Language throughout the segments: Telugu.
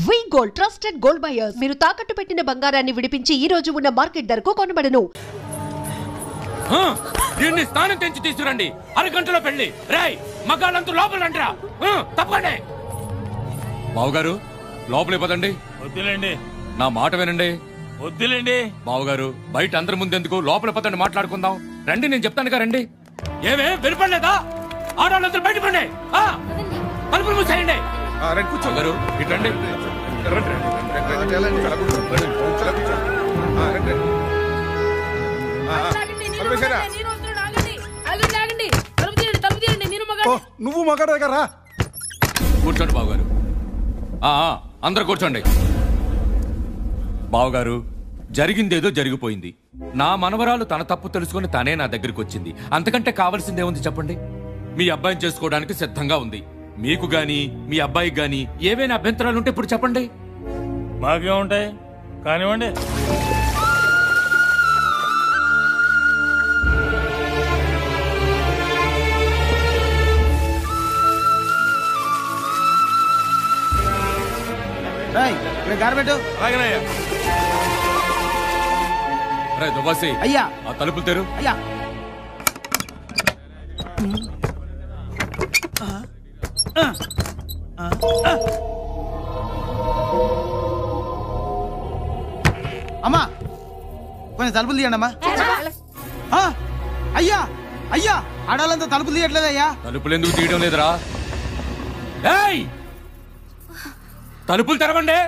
వి గోల్డ్ ట్రస్టెడ్ గోల్డ్ బయర్స్. మీరు తాకట్టు పెట్టిన బంగారాన్ని విడిపించి ఈ రోజు ఉన్న మార్కెట్ ధరకు కొనబడను. దీన్ని స్నానం తెంచి తీసుకురండి. అరగంటలో పెళ్లి. రేయ్ మగాళ్ళంతా లోపల రండిరా. తప్పండి. బావగారు లోపలే పదండి. వద్దులేండి. నా మాట వినండి. వద్దులేండి. బావగారు బయట అందరి ముందెందుకు, లోపల పదండి, మాట్లాడుకుందాం. రండి, నేను చెప్తానుగా, రండి. ఏమే వినపడలేదా? ఆడవాళ్ళందరూ బయట పండి. తలుపులు మూసేయండి. కూర్చోగారు ఇట్లండి. నువ్వు మగాడు దగ్గర కూర్చోండి బావగారు. అందరూ కూర్చోండి. బావగారు జరిగిందేదో జరిగిపోయింది. నా మనవరాలు తన తప్పు తెలుసుకుని తనే నా దగ్గరికి వచ్చింది. అంతకంటే కావాల్సిందేముంది చెప్పండి? మీ అబ్బాయిని చేసుకోవడానికి సిద్ధంగా ఉంది. మీకు గాని మీ అబ్బాయికి గాని ఏవైనా అభ్యంతరాలు ఉంటే ఇప్పుడు చెప్పండి. మాకేముంటాయి, కానివ్వండి. అయ్యా ఆ తలుపులు తెరు. అయ్యా అమ్మా కొంచెం తలుపులు తీయండి అమ్మా. అయ్యా అయ్యా ఆడాలంతా తలుపులు తీయట్లేదయ్యా. తలుపులు ఎందుకు తీయడం లేదురా? తలుపులు తెరవండి.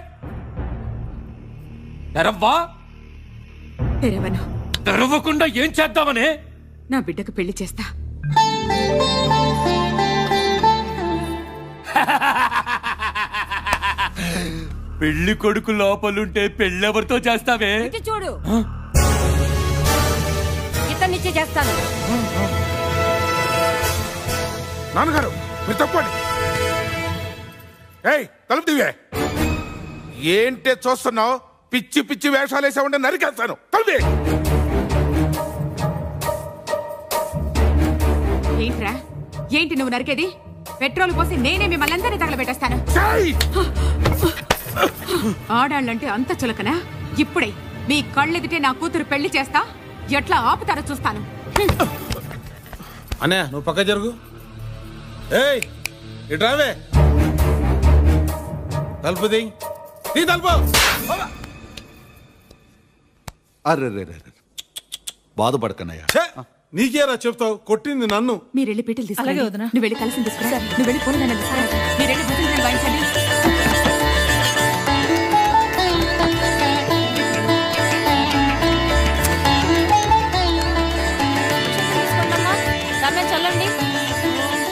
తెరవ్వా? తెరవను. తెరవకుండా ఏం చేద్దామని? నా బిడ్డకు పెళ్లి చేస్తా. పెళ్లి కొడుకు లోపలుంటే పెళ్ళెవరితో చేస్తావే? చూడు, ఇతన్నిచ్చి చేస్తాను. నాన్నగారు మీరు తప్పండి. ఏయ్ తలుపు దివే. ఏంటే చూస్తున్నావు? పిచ్చి పిచ్చి వేషాలు వేసా ఉంటే నరికేస్తాను. తలుపు. ఏంట్రా, ఏంటి నువ్వు నరికేది? పెట్రోల్ పోసి నేనే మిమ్మల్ని అందరినీ తగలబెట్టేస్తాను. ఆడాళ్ళంటే అంత చులకనా? ఇప్పుడే మీ కళ్ళెదిటే నా కూతురు పెళ్లి చేస్తా. ఎట్లా ఆపుతారో చూస్తాను. అన్నయ్య నువ్వు పక్క జరుగు. ఏయ్ ఇట్రావే. తలుపు ది తలుపు. అర్రే బాధపడకన్నయ్యా. నీకేరా చెప్తావు? కొట్టింది నన్ను. మీరు వెళ్ళి పీటలు తీసుకురండి. నువ్వు వెళ్ళి కలిసి తీసుకురా. నువ్వు వెళ్ళి పూలదండ తీసుకురా. మీరు వెళ్ళి బుద్ధులు వాయించండి.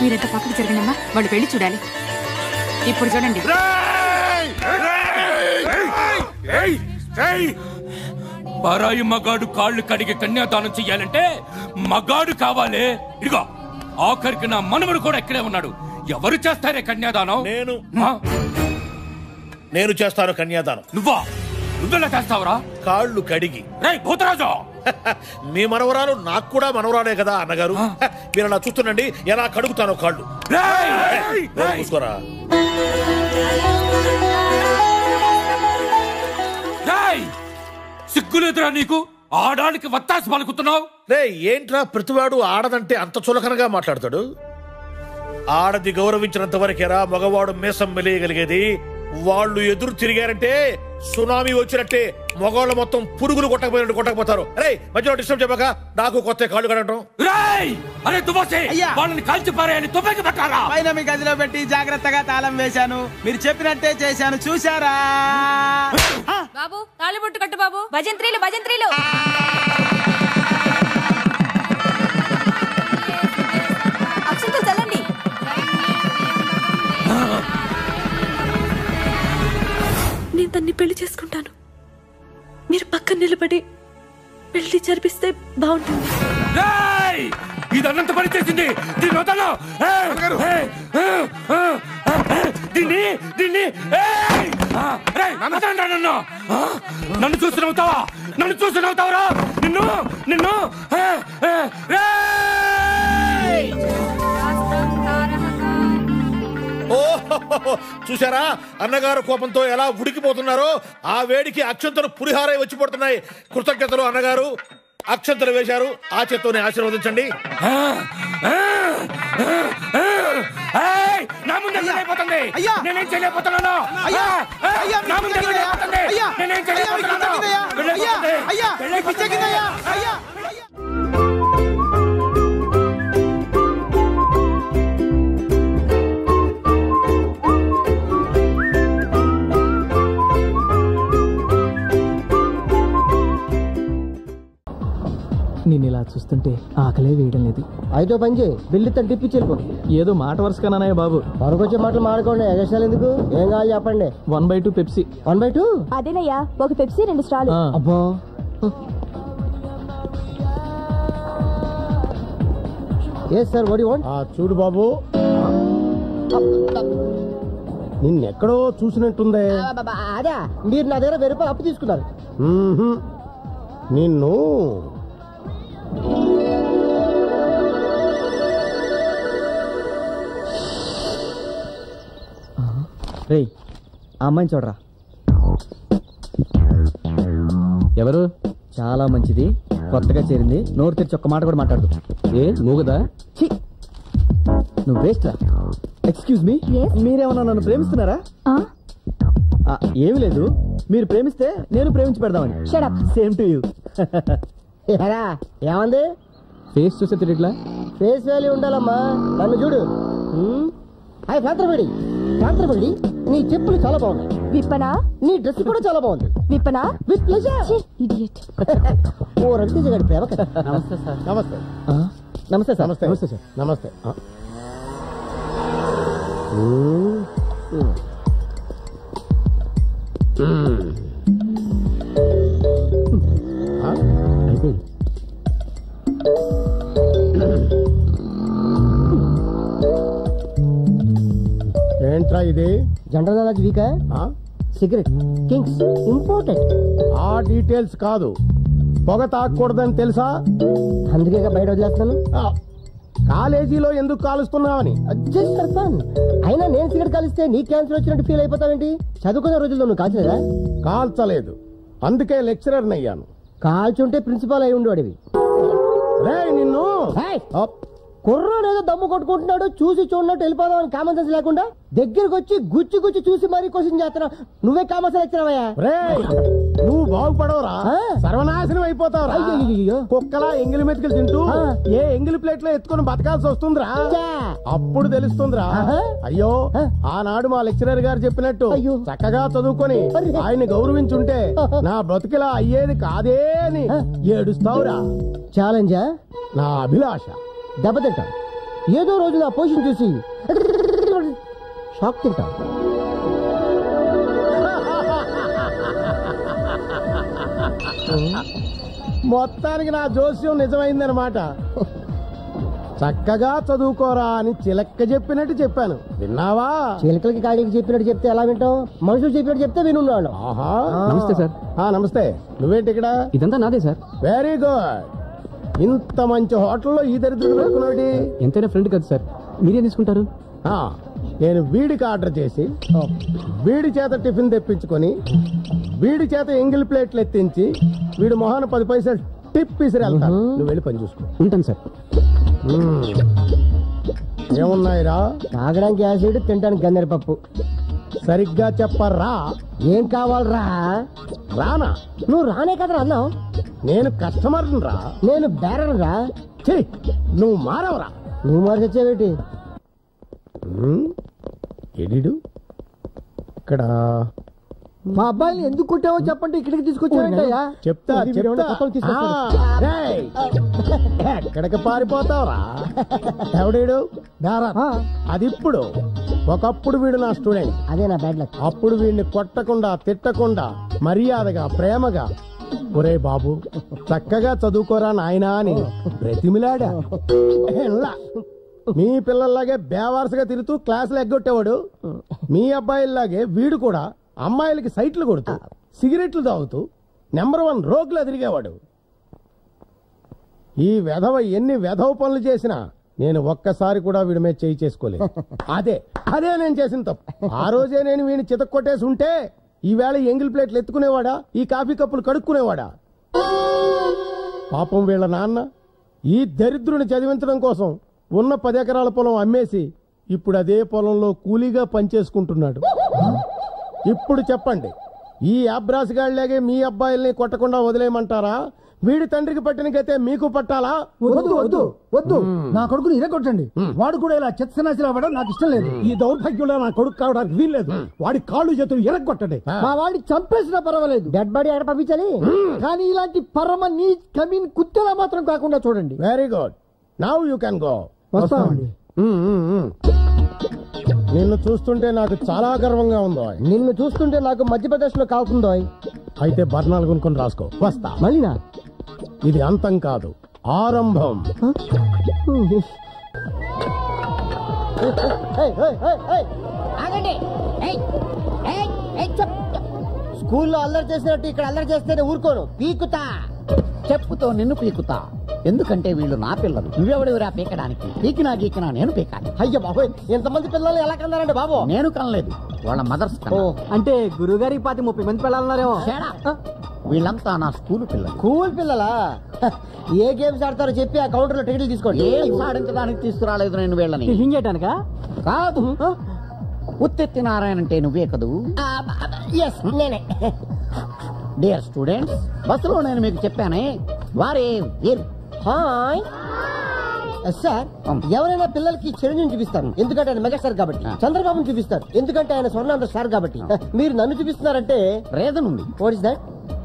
మీరెంత పక్కకు జరగనమ్మా, వాళ్ళు వెళ్ళి చూడాలి. ఇప్పుడు చూడండి. పరాయి మగాడు కాళ్ళు కడిగి కన్యాదానం చెయ్యాలంటే మగాడు కావాలి. ఇదిగో ఆఖరికి నా మనవడు కూడా ఇక్కడే ఉన్నాడు. ఎవరు చేస్తారే కన్యాదానం? నేను చేస్తాను కన్యాదానం. నువ్వెలా చేస్తావురా? కాళ్ళు కడిగి. రేయ్ భూతరాజు, మీ మనవరాలు నాకు కూడా మనవరాలే కదా అన్నగారు. మీరు అలా చూస్తుండండి ఎలా కడుగుతానో కాళ్ళు. చూసుకోరా. సిగ్గులేదురా నీకు? ఆడానికి వత్తాసి పలుకుతున్నావు. రే ఏంట్రా ప్రతివాడు ఆడదంటే అంత చులకనగా మాట్లాడతాడు? ఆడది గౌరవించినంత వరకేరా మగవాడు మీసం మెలియగలిగేది. వాళ్ళు ఎదురు తిరిగారంటే సునామీ వచ్చినట్టే మగవాళ్ళు మొత్తం పురుగులు కొట్టకపోతారు. అరే మధ్యలో డిస్టర్బ్ చెప్పాక నాకు కొత్త కాళ్ళు కడటం. వాళ్ళని కాల్చి పారేయాలి. తుపాకి పట్టాలా? పైన మీ గదిలో పెట్టి జాగ్రత్తగా తాళం వేశాను. మీరు చెప్పినట్టే చేశాను. చూశారా? బాబు తాళిబొట్టు కట్టు బాబు. భజంత్రీలు భజంత్రీలు. అక్షంతలు చల్లండి. నేను తన్ని పెళ్లి చేసుకుంటాను. మీరు పక్కన నిలబడి పెళ్లి జరిపిస్తే బాగుంటుంది. ఇదన్నంత పని చేసింది. నన్ను చూసి నవ్వుతావా? నిన్ను నిన్ను ఓ చూసారా అన్నగారు కోపంతో ఎలా ఉడికిపోతున్నారో ఆ వేడికి అక్షంతలు పులిహారై వచ్చి పడుతున్నాయి. కృతజ్ఞతలు అన్నగారు. అక్షంతలు వేశారు, ఆ చేత్తోనే ఆశీర్వదించండి. నా ముందు అయిపోతుంది. నేనేం చేయలేకపోతున్నాను. నేను ఇలా చూస్తుంటే ఆకలే వేయడం లేదు. అయితే పని చేయి, బిల్లు తగ్గిపించి వెళ్ళిపో. ఏదో మాట వరుసకన్నానయ్య బాబు. వరకొచ్చే మాటలు మాడుకోండి, ఎగస్టాలు ఎందుకు? ఏం కావాలి చెప్పండి. 1/2 పెప్సీ. 1/2? అదేనయ్యా, ఒక పెప్సీ 2 స్టాలు. అబ్బో ఏ సార్ వాట్ యు వాంట్? చూడు బాబు, నిన్నెక్కడో చూసినట్టుందే. అదే మీరు నా దగ్గర 1000 రూపాయలు అప్పు తీసుకున్నారు. నిన్ను రే ఆ అమ్మాయిని చూడరా. ఎవరు? చాలా మంచిది, కొత్తగా చేరింది. నోరు తెరిచి ఒక్క మాట కూడా మాట్లాడదు. ఏ మూగదా? నువ్వు వేస్ట్ రా. ఎక్స్క్యూజ్ మీ, మీరేమన్నా నన్ను ప్రేమిస్తున్నారా? ఏమి లేదు, మీరు ప్రేమిస్తే నేను ప్రేమించి పెడదామని. Same to you. ఏమంది? ఫేస్ చూసే తిరిగిట్లా ఫేస్ వాల్యూ ఉండాలమ్మా. నన్ను చూడు. హాయ్ శాంత్రపడి. శాంత్రపడి, నీ చెప్పులు చాలా బాగున్నాయి. విప్పనా? నీ డ్రెస్ కూడా చాలా బాగుంది. విప్పనా? With pleasure. ఇడియట్. ఓ రవితేజ గారి ప్రేమ కదా. నమస్తే సార్. నమస్తే. నమస్తే సార్. నమస్తే. నమస్తే సార్. నమస్తే. ఏంట్రా ఇది? జనరల్ నాలెడ్జ్ వీకా? Cigarette kings important. ఆ డీటెయిల్స్ కాదు, పొగ తాగకూడదని తెలుసా? అందుకే బయట వదిలేస్తాను. కాలేజీలో ఎందుకు కాలుస్తున్నావని. Just for fun. అయినా నేను సిగరెట్ కాలిస్తే నీ క్యాన్సర్ వచ్చినట్టు ఫీల్ అయిపోతావేంటి? చదువుకునే రోజుల్లో నువ్వు కాల్చలేదా? కాల్చలేదు, అందుకే లెక్చరర్ అయ్యాను. కాల్చుంటే ప్రిన్సిపాల్ అయి ఉండేవాడివి. రే నిన్ను. కుర్రాడు ఏదో దమ్ము కొట్టుకుంటున్నాడు, చూసి చూడనట్టు వెళ్ళిపోదాం అని కామన్ సెన్స్ లేకుండా దగ్గరకు వచ్చి గుచ్చి గుచ్చి చూసి మరీ క్వశ్చన్ చేస్తున్నావు. నువ్వే కామన్ సెన్స్ వచ్చినావయ్యా. నువ్వు బాగుపడవరా, సర్వనాశనం అయిపోతావురా. కుక్కలా ఎంగిలి మెతుకులు తింటూ ఏ ఎంగిలి ప్లేట్ లో ఎత్తుకొని బతకాల్సి వస్తుందిరా. అప్పుడు తెలుస్తుందిరా. అయ్యో ఆనాడు మా లెక్చరర్ గారు చెప్పినట్టు చక్కగా చదువుకొని ఆయన్ని గౌరవించుంటే నా బ్రతికిలా అయ్యేది కాదే అని ఏడుస్తావురా. ఛాలెంజా? నా అభిలాష. దెబ్బతింటాం. ఏదో రోజు నా పొజిషన్ చూసి షాక్ తింటాం. మొత్తానికి నా జోస్యం నిజమైందనమాట. చక్కగా చదువుకోరా అని చిలక్క చెప్పినట్టు చెప్పాను, విన్నావా? చిలకలకి కాడికి చెప్పినట్టు చెప్తే ఎలా వింటాం? మనుషులు చెప్పినట్టు చెప్తే వినున్నాడు. నమస్తే సార్. నమస్తే. నువ్వేంటి ఇక్కడ? ఇదంతా నాదే సార్. Very good. ఇంత మంచి హోటల్లో ఈ దరిద్రుడు పెట్టుకున్నాడు. ఎంతైనా ఫ్రెండ్ కదా సార్, మీరేం తీసుకుంటారు? నేను వీడికి ఆర్డర్ చేసి వీడి చేత టిఫిన్ తెప్పించుకొని వీడి చేత ఎంగిల్ ప్లేట్లు ఎత్తించి వీడి మొహాన 10 పైసలు టిప్ ఇసిరి వెళ్తాను. నువ్వు వెళ్ళి పని చూసుకో. ఉంటాను సార్. ఏమున్నాయిరా? తాగడానికి యాసిడ్, తినడానికి గన్నేరు పప్పు. సరిగ్గా చెప్పరా. ఏం కావాలరా? రానా? నువ్వు రానే కదరా అన్నావు. నేను కస్టమర్ రా. నేను బేరర్ రా. నువ్వు మారవరా. నువ్వు మారి తెచ్చావేటి? ఎడిడు ఇక్కడ మా అబ్బాయిని ఎందుకు కొట్టావో చెప్పండి. ఇక్కడికి తీసుకొచ్చావేంటయ్యా? చెప్తా. ఎక్కడికి పారిపోతావురా? ఎవడీడు? అది ఇప్పుడు. ఒకప్పుడు వీడు నా స్టూడెంట్. అదే నా బ్యాడ్ లక్. అప్పుడు వీడిని కొట్టకుండా తిట్టకుండా మర్యాదగా ప్రేమగా ఒరే బాబు చక్కగా చదువుకోరా నాయనా అని బ్రతిమిలాడా. మీ పిల్లల్లాగే బేవారసుగా తిరుగుతూ క్లాసులు ఎగ్గొట్టేవాడు. మీ అబ్బాయిల్లాగే వీడు కూడా అమ్మాయిలకి సైట్లు కొడుతూ సిగరెట్లు తాగుతూ నెంబర్ 1 రోగులు తిరిగేవాడు. ఈ వెధవ ఎన్ని వెధవ పనులు చేసినా నేను ఒక్కసారి కూడా వీడి మీద చేయి చేసుకోలేదు. అదే నేను చేసిన తప్పు. ఆ రోజే నేను వీడిని చితక్కొట్టేసి ఉంటే ఈవేళ ఎంగిల్ ప్లేట్లు ఎత్తుకునేవాడా, ఈ కాఫీ కప్పులు కడుక్కునేవాడా? పాపం వీళ్ళ నాన్న ఈ దరిద్రుని చదివించడం కోసం ఉన్న 10 ఎకరాల పొలం అమ్మేసి ఇప్పుడు అదే పొలంలో కూలీగా పనిచేసుకుంటున్నాడు. ఇప్పుడు చెప్పండి, ఈ అబ్రాసిగాళ్లాగే మీ అబ్బాయిల్ని కొట్టకుండా వదిలేయమంటారా? వీడి తండ్రికి పట్టిన గతే మీకు పట్టాలా? వద్దు వద్దు వద్దు, నా కొడుకుని ఇరగొట్టండి. వాడు కూడా ఇలా చెత్తనాశలు అవ్వడం నాకు ఇష్టం లేదు. ఈ దౌర్భాగ్యంలో నా కొడుకు కావడానికి వీల్లేదు. వాడి కాళ్ళు చేతులు ఇరగొట్టండి. మా వాడిని చంపేసినా పర్వాలేదు, డెడ్ బాడీ ఎక్కడ పంపించాలి. కానీ ఇలాంటి పరమ నీ కమీన్ కుత్తెలా మాత్రం కాకుండా చూడండి. Very good, now you can go. వస్తామండి. నిన్ను చూస్తుంటే నాకు చాలా గర్వంగా ఉందో. నిన్ను చూస్తుంటే నాకు మధ్యప్రదేశ్ లో కాకుందో. అయితే బర్ణాలు కొనుక్కొని రాసుకో. వస్తా. మళ్ళీనా? ఇది అంతం కాదు, ఆరంభం. స్కూల్లో అల్లరి చేసినట్టు ఇక్కడ అల్లరి చేస్తేనే ఊరుకోను, పీకుతా. చెప్పుతో నిన్ను పీకుతా. ఎందుకంటే వీళ్ళు నా పిల్లలు, నువ్వెవడెవరా పీకడానికి? పీకినా గీకినా నేను పీకాలి. అయ్యో బాబోయ్, ఎంతమంది పిల్లలు ఎలా కన్నారండి బాబు? నేను కనలేదు, వాళ్ళ మదర్స్ కన్నా. అంటే గురుగారి 30 మంది పిల్లలున్నారేమో. వీళ్ళంతా నా స్కూల్ పిల్లలు. స్కూల్ పిల్లలా? ఏ గేమ్స్ ఆడతారో చెప్పి ఆ కౌంటర్ లో టికెట్లు తీసుకోండి. గేమ్స్ ఆడించడానికి తీసుకురాలేదు నేను వీళ్ళని. హింగేటానికా? కాదు, ఉత్తెత్తి నారాయణ అంటే నువ్వే కదూ? నేనే. డియర్ స్టూడెంట్స్, బస్సులో నేను మీకు చెప్పానే, వారే వీరు. హాయ్ సార్, ఎవరైనా పిల్లలకి చిరంజీవిని చూపిస్తారు ఎందుకంటే ఆయన మెగాస్టార్ కాబట్టి. చంద్రబాబుని చూపిస్తారు ఎందుకంటే ఆయన స్వర్ణాంధ్ర స్టార్ కాబట్టి. మీరు నన్ను చూపిస్తున్నారంటే రీజన్ ఉంది. What is that?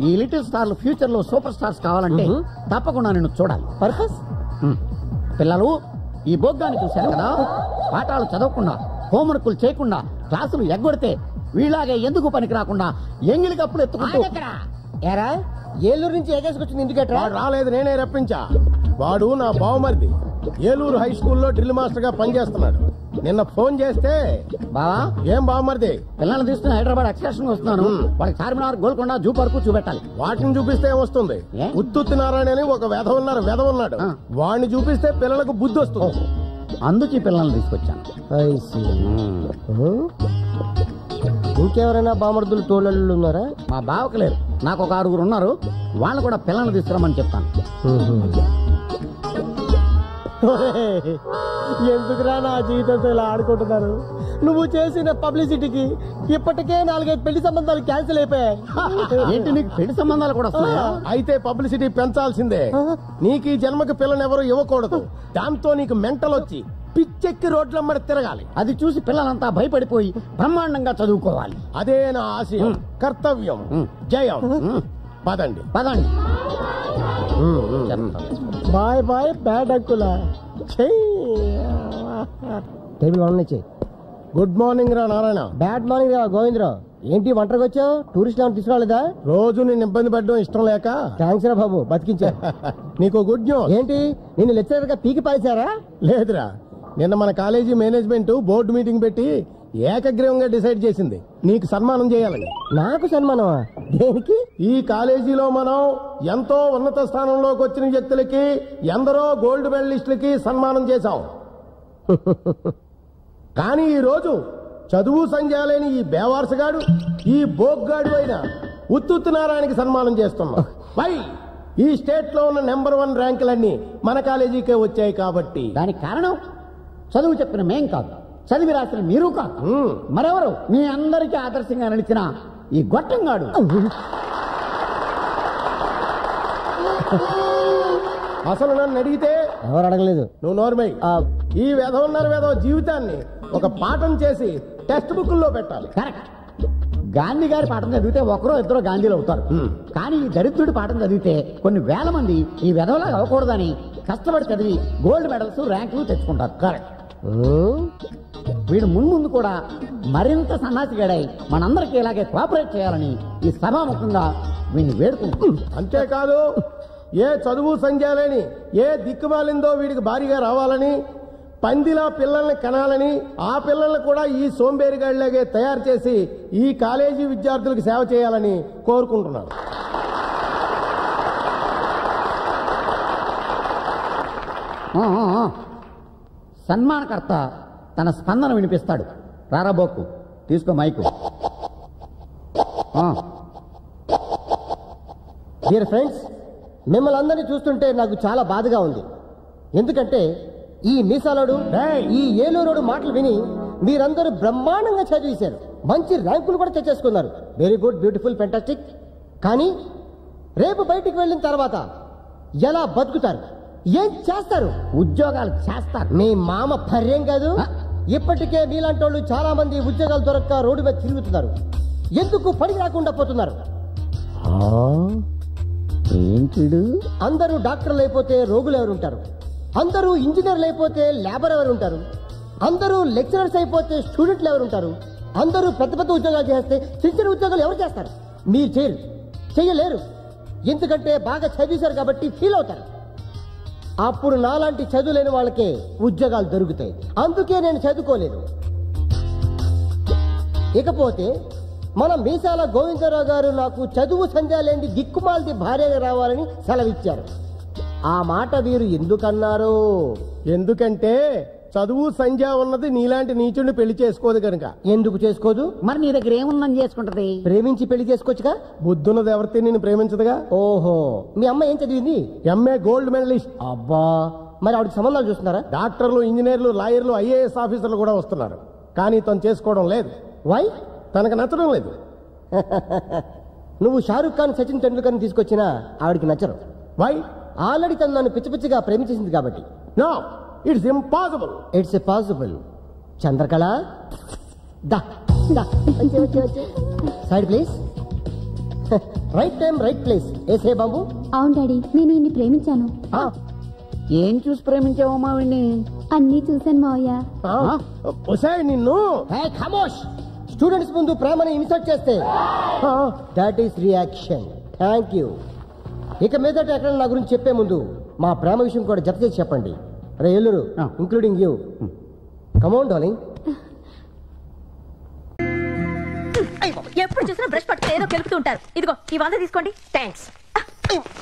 ఈ లిటిల్ స్టార్లు ఫ్యూచర్ లో సూపర్ స్టార్స్ కావాలంటే తప్పకుండా నేను చూడాలి. పర్పస్? పిల్లలు, ఈ బొగ్గాన్ని చూశారు కదా, పాఠాలు చదవకుండా హోంవర్కులు చేయకుండా క్లాసులు ఎగ్గొడితే వీళ్ళాగే ఎందుకు పనికి రాకుండా ఎంగిలి కప్పులు ఎత్తుకుంటూ. ఏరా, ఏలూరు నుంచి ఎగేసుకొచ్చింది ఎందుకట్రా? రాలేదు, నేనే రప్పించా. వాడు నా బావమరిది, ఏలూరు హై స్కూల్లో డ్రిల్ మాస్టర్ గా పనిచేస్తున్నాడు. నిన్న ఫోన్ చేస్తే, బావా ఏం బావమరిది, పిల్లల్ని తీసుకుని హైదరాబాద్ ఎక్స్కర్షన్ వస్తున్నాను, వాళ్ళకి చార్మినార్, గోల్కొండ, జూ పార్కు చూపెట్టాలి. వాటిని చూపిస్తే వస్తుంది. ఉత్తుత్తి నారాయణ అని ఒక వెధవున్నాడు, వాడిని చూపిస్తే పిల్లలకు బుద్ధి వస్తుంది. అందుకే పిల్లల్ని తీసుకొచ్చాను. ఇంకెవరైనా బామర్దులు తోళ్ళు ఉన్నారా? మా బావకు లేరు, నాకు ఒక 6 ఉన్నారు. వాళ్ళు కూడా పిల్లల్ని తీసుకురమ్మని చెప్తాను. ఎందుకురా నా జీవితంతో ఇలా ఆడుకుంటున్నారు? నువ్వు చేసిన పబ్లిసిటీకి ఇప్పటికే 4-5 పెళ్లి సంబంధాలు క్యాన్సిల్ అయిపోయాయి. ఏంటి, నీకు పెళ్లి సంబంధాలు కూడా వస్తున్నాయా? అయితే పబ్లిసిటీ పెంచాల్సిందే. నీకు ఈ జన్మకి పిల్లనెవరూ ఇవ్వకూడదు. దాంతో నీకు మెంటల్ వచ్చి పిచ్చెక్కి రోడ్లమ్మడి తిరగాలి. అది చూసి పిల్లలంతా భయపడిపోయి బ్రహ్మాండంగా చదువుకోవాలి. అదే నా ఆశయం, కర్తవ్యం, జయం. పదండి పదండి. బాయ్ బాయ్ బ్యాడ్ అంకులా. టేబుల్ 1 చెయ్యి. గుడ్ మార్నింగ్ రా నారాయణ. బ్యాడ్ మార్నింగ్ రా గోవిందరావు. ఏంటి ఒంటరికి వచ్చావు? టూరిస్ట్ ఏమైనా తీసుకురాలేదా? రోజు నేను ఇబ్బంది పెట్టడం ఇష్టం లేక. థ్యాంక్స్ రా బాబు, బతికించా. నీకు గుడ్ న్యూస్. ఏంటి, నిన్ను లెక్చరర్ గా పీకి పారేశారా? లేదురా, నిన్న మన కాలేజీ మేనేజ్మెంట్ బోర్డు మీటింగ్ పెట్టి ఏకగ్రీవంగా డిసైడ్ చేసింది నీకు సన్మానం చేయాలని. నాకు సన్మానమా? దేనికి? ఈ కాలేజీలో మనం ఎంతో ఉన్నత స్థానంలోకి వచ్చిన వ్యక్తులకి, ఎందరో గోల్డ్ మెడలిస్టులకి సన్మానం చేశాం. కానీ ఈ రోజు చదువు సంధ్యాలేని ఈ బేవార్సగాడు, ఈ బోగ్గాడు అయిన ఉత్తుత్తి నారాయణకి సన్మానం చేస్తున్నాం. వై? ఈ స్టేట్ లో ఉన్న నెంబర్ 1 ర్యాంకులన్నీ మన కాలేజీకే వచ్చాయి కాబట్టి. దానికి కారణం చదువు చెప్పిన మేం కాదు, చదివి రాసిన మీరు కాదు, మరెవరు? మీ అందరికీ ఆదర్శంగా నడిచిన ఈ గొట్టంగాడు. అసలు నన్ను అడిగితే ఎవరు అడగలేదు. నువ్వు నోర్మై. ఈ వెధవ జీవితాన్ని ఒక పాఠం చేసి టెక్స్ట్ బుక్ లో పెట్టాలి. కరెక్ట్. గాంధీ గారి పాఠం చదివితే 1-2 గాంధీలు అవుతారు. కానీ ఈ దరిద్రుడి పాఠం చదివితే కొన్ని వేల మంది ఈ వెధవలాగా అవ్వకూడదని కష్టపడి చదివి గోల్డ్ మెడల్స్, ర్యాంకులు తెచ్చుకుంటారు. కరెక్ట్. వీడు ముందు కూడా మరింత సన్నాసిగాడై మనందరికీ ఇలాగే కోఆపరేట్ చేయాలని ఈ సభాముఖంగా వీడిని వేడుకుంటున్నాం. అంతేకాదు, ఏ చదువు సంధ్యాలేని ఏ దిక్కుమాలిందో వీడికి భారీగా రావాలని, పందిలా పిల్లల్ని కనాలని, ఆ పిల్లల్ని కూడా ఈ సోంబేరిగాడిలాగే తయారు చేసి ఈ కాలేజీ విద్యార్థులకు సేవ చేయాలని కోరుకుంటున్నాను. సన్మానకర్త తన స్పందన వినిపిస్తాడు. రారాబోకు, తీసుకో మైకు. డియర్ ఫ్రెండ్స్, మిమ్మల్ని అందరినీ చూస్తుంటే నాకు చాలా బాధగా ఉంది. ఎందుకంటే ఈ మీసాలోడు, ఈ ఏలూరోడు మాటలు విని మీరందరూ బ్రహ్మాండంగా చదివేశారు, మంచి ర్యాంకులు కూడా తెచ్చేసుకున్నారు. Very good, beautiful, fantastic. కానీ రేపు బయటికి వెళ్ళిన తర్వాత ఎలా బతుకుతారు, ఏం చేస్తారు? ఉద్యోగాలు చేస్తారు. మీ మామ పర్యం కాదు. ఇప్పటికే మీలాంటి వాళ్ళు చాలా మంది ఉద్యోగాలు దొరక్క రోడ్డు మీద తిరుగుతున్నారు. ఎందుకు పని రాకుండా పోతున్నారు? అందరూ డాక్టర్లు అయిపోతే రోగులు ఎవరు ఉంటారు? అందరూ ఇంజనీర్లు అయిపోతే లేబర్ ఎవరు ఉంటారు? అందరూ లెక్చరర్స్ అయిపోతే స్టూడెంట్లు ఎవరు ఉంటారు? అందరూ పెద్ద పెద్ద ఉద్యోగాలు చేస్తే చిన్న చిన్న ఉద్యోగాలు ఎవరు చేస్తారు? మీరు చెయ్యలేరు. ఎందుకంటే బాగా చదివేశారు కాబట్టి ఫీల్ అవుతారు. అప్పుడు నాలాంటి చదువు లేని వాళ్ళకే ఉద్యోగాలు దొరుకుతాయి. అందుకే నేను చదువుకోలేదు. ఇకపోతే మన మీసాల గోవిందరావు గారు నాకు చదువు సంధ్య లేని దిక్కుమాలది భార్యగా రావాలని సెలవిచ్చారు. ఆ మాట వీరు ఎందుకన్నారు? ఎందుకంటే చదువు సంధ్య ఉన్నది నీలాంటి నీచుడిని పెళ్లి చేసుకోదు కనుక. ఎందుకు చేసుకోదు? మరి నీ దగ్గర ఏముందని చేసుకుంటది? ప్రేమించి పెళ్లి చేసుకోవచ్చుగా. బుద్ధున్నది ఎవరితే నేను ప్రేమించదుగా. ఓహో, మీ అమ్మ ఏం చదివింది? MA gold medalist. అబ్బా, మరి ఆవిడకి సంబంధాలు చూస్తున్నారా? డాక్టర్లు, ఇంజనీర్లు, లాయర్లు, ఐఏఎస్ ఆఫీసర్లు కూడా వస్తున్నారు. కానీ తను చేసుకోవడం లేదు. వై? తనకు నచ్చడం లేదు. నువ్వు షారుఖ్ ఖాన్, సచిన్ టెండూల్కర్ తీసుకొచ్చినా ఆవిడికి నచ్చరు. వై? ఆల్రెడీ తను నన్ను పిచ్చి పిచ్చిగా ప్రేమించేసింది కాబట్టి. No, it's impossible. It's possible. Chandrakala, side please. Right time right place. ఏసే బాబు. అవును డాడీ, నేను ఈయన్ని ప్రేమించాను. ఏం చూసి ప్రేమించావు మావిని? అన్నీ చూశాను మావయ్య. నిన్ను ఖమోష్. స్టూడెంట్స్ ముందు ప్రేమని ఇన్సల్ట్ చేస్తే that is reaction. Thank you. ఇక మీదట ఎక్కడ నా గురించి చెప్పే ముందు మా ప్రేమ విషయం కూడా జత చేసి చెప్పండి. రే ఎల్లురు, ఇంక్లూడింగ్ యూ. కమౌన్ డార్లింగ్. ఎప్పుడు చూసినా బ్రష్ పట్టుకుని ఏదో కెలుపుతూ ఉంటారు. ఇదిగో ఈ 100 తీసుకోండి. థ్యాంక్స్.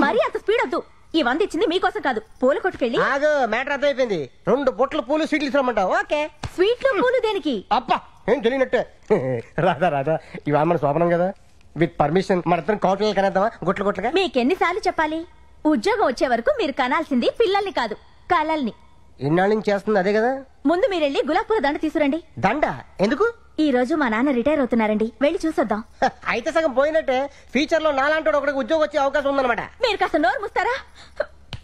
మరీ అంత స్పీడ్ వద్దు. ఈ 100 ఇచ్చింది మీకోసం కాదు, పూల కొట్టుకెళ్ళి. మ్యాటర్ అర్థమైపోయింది. 2 బొట్ల పూలు స్వీట్లు ఇస్తామంటావు. ఓకే. స్వీట్లు పూలు దేనికి? అబ్బా, ఏం తెలియనట్టే. రాదా ఇవాళ మన శోభనం కదా. విత్ పర్మిషన్ మన ఇద్దరం కౌటలు కనేద్దామా? గుట్లుగా. మీకెన్నిసార్లు చెప్పాలి? ఉద్యోగం వచ్చే వరకు మీరు కనాల్సింది పిల్లల్ని కాదు, కలల్ని. ఇన్నాళ్ళ నుంచి చేస్తుంది అదే కదా. ముందు మీరెళ్ళి గులాబ్ పూల దండ తీసుకురండి. దండ ఎందుకు? ఈ రోజు మా నాన్న రిటైర్ అవుతున్నారండి, వెళ్ళి చూసొద్దాం. అయితే సగం పోయినట్టే. ఫ్యూచర్ లో నాలాంటి ఒకరికి ఉద్యోగం వచ్చే అవకాశం ఉందన్నమాట. మీరు కాస్త నోరు ముస్తారా?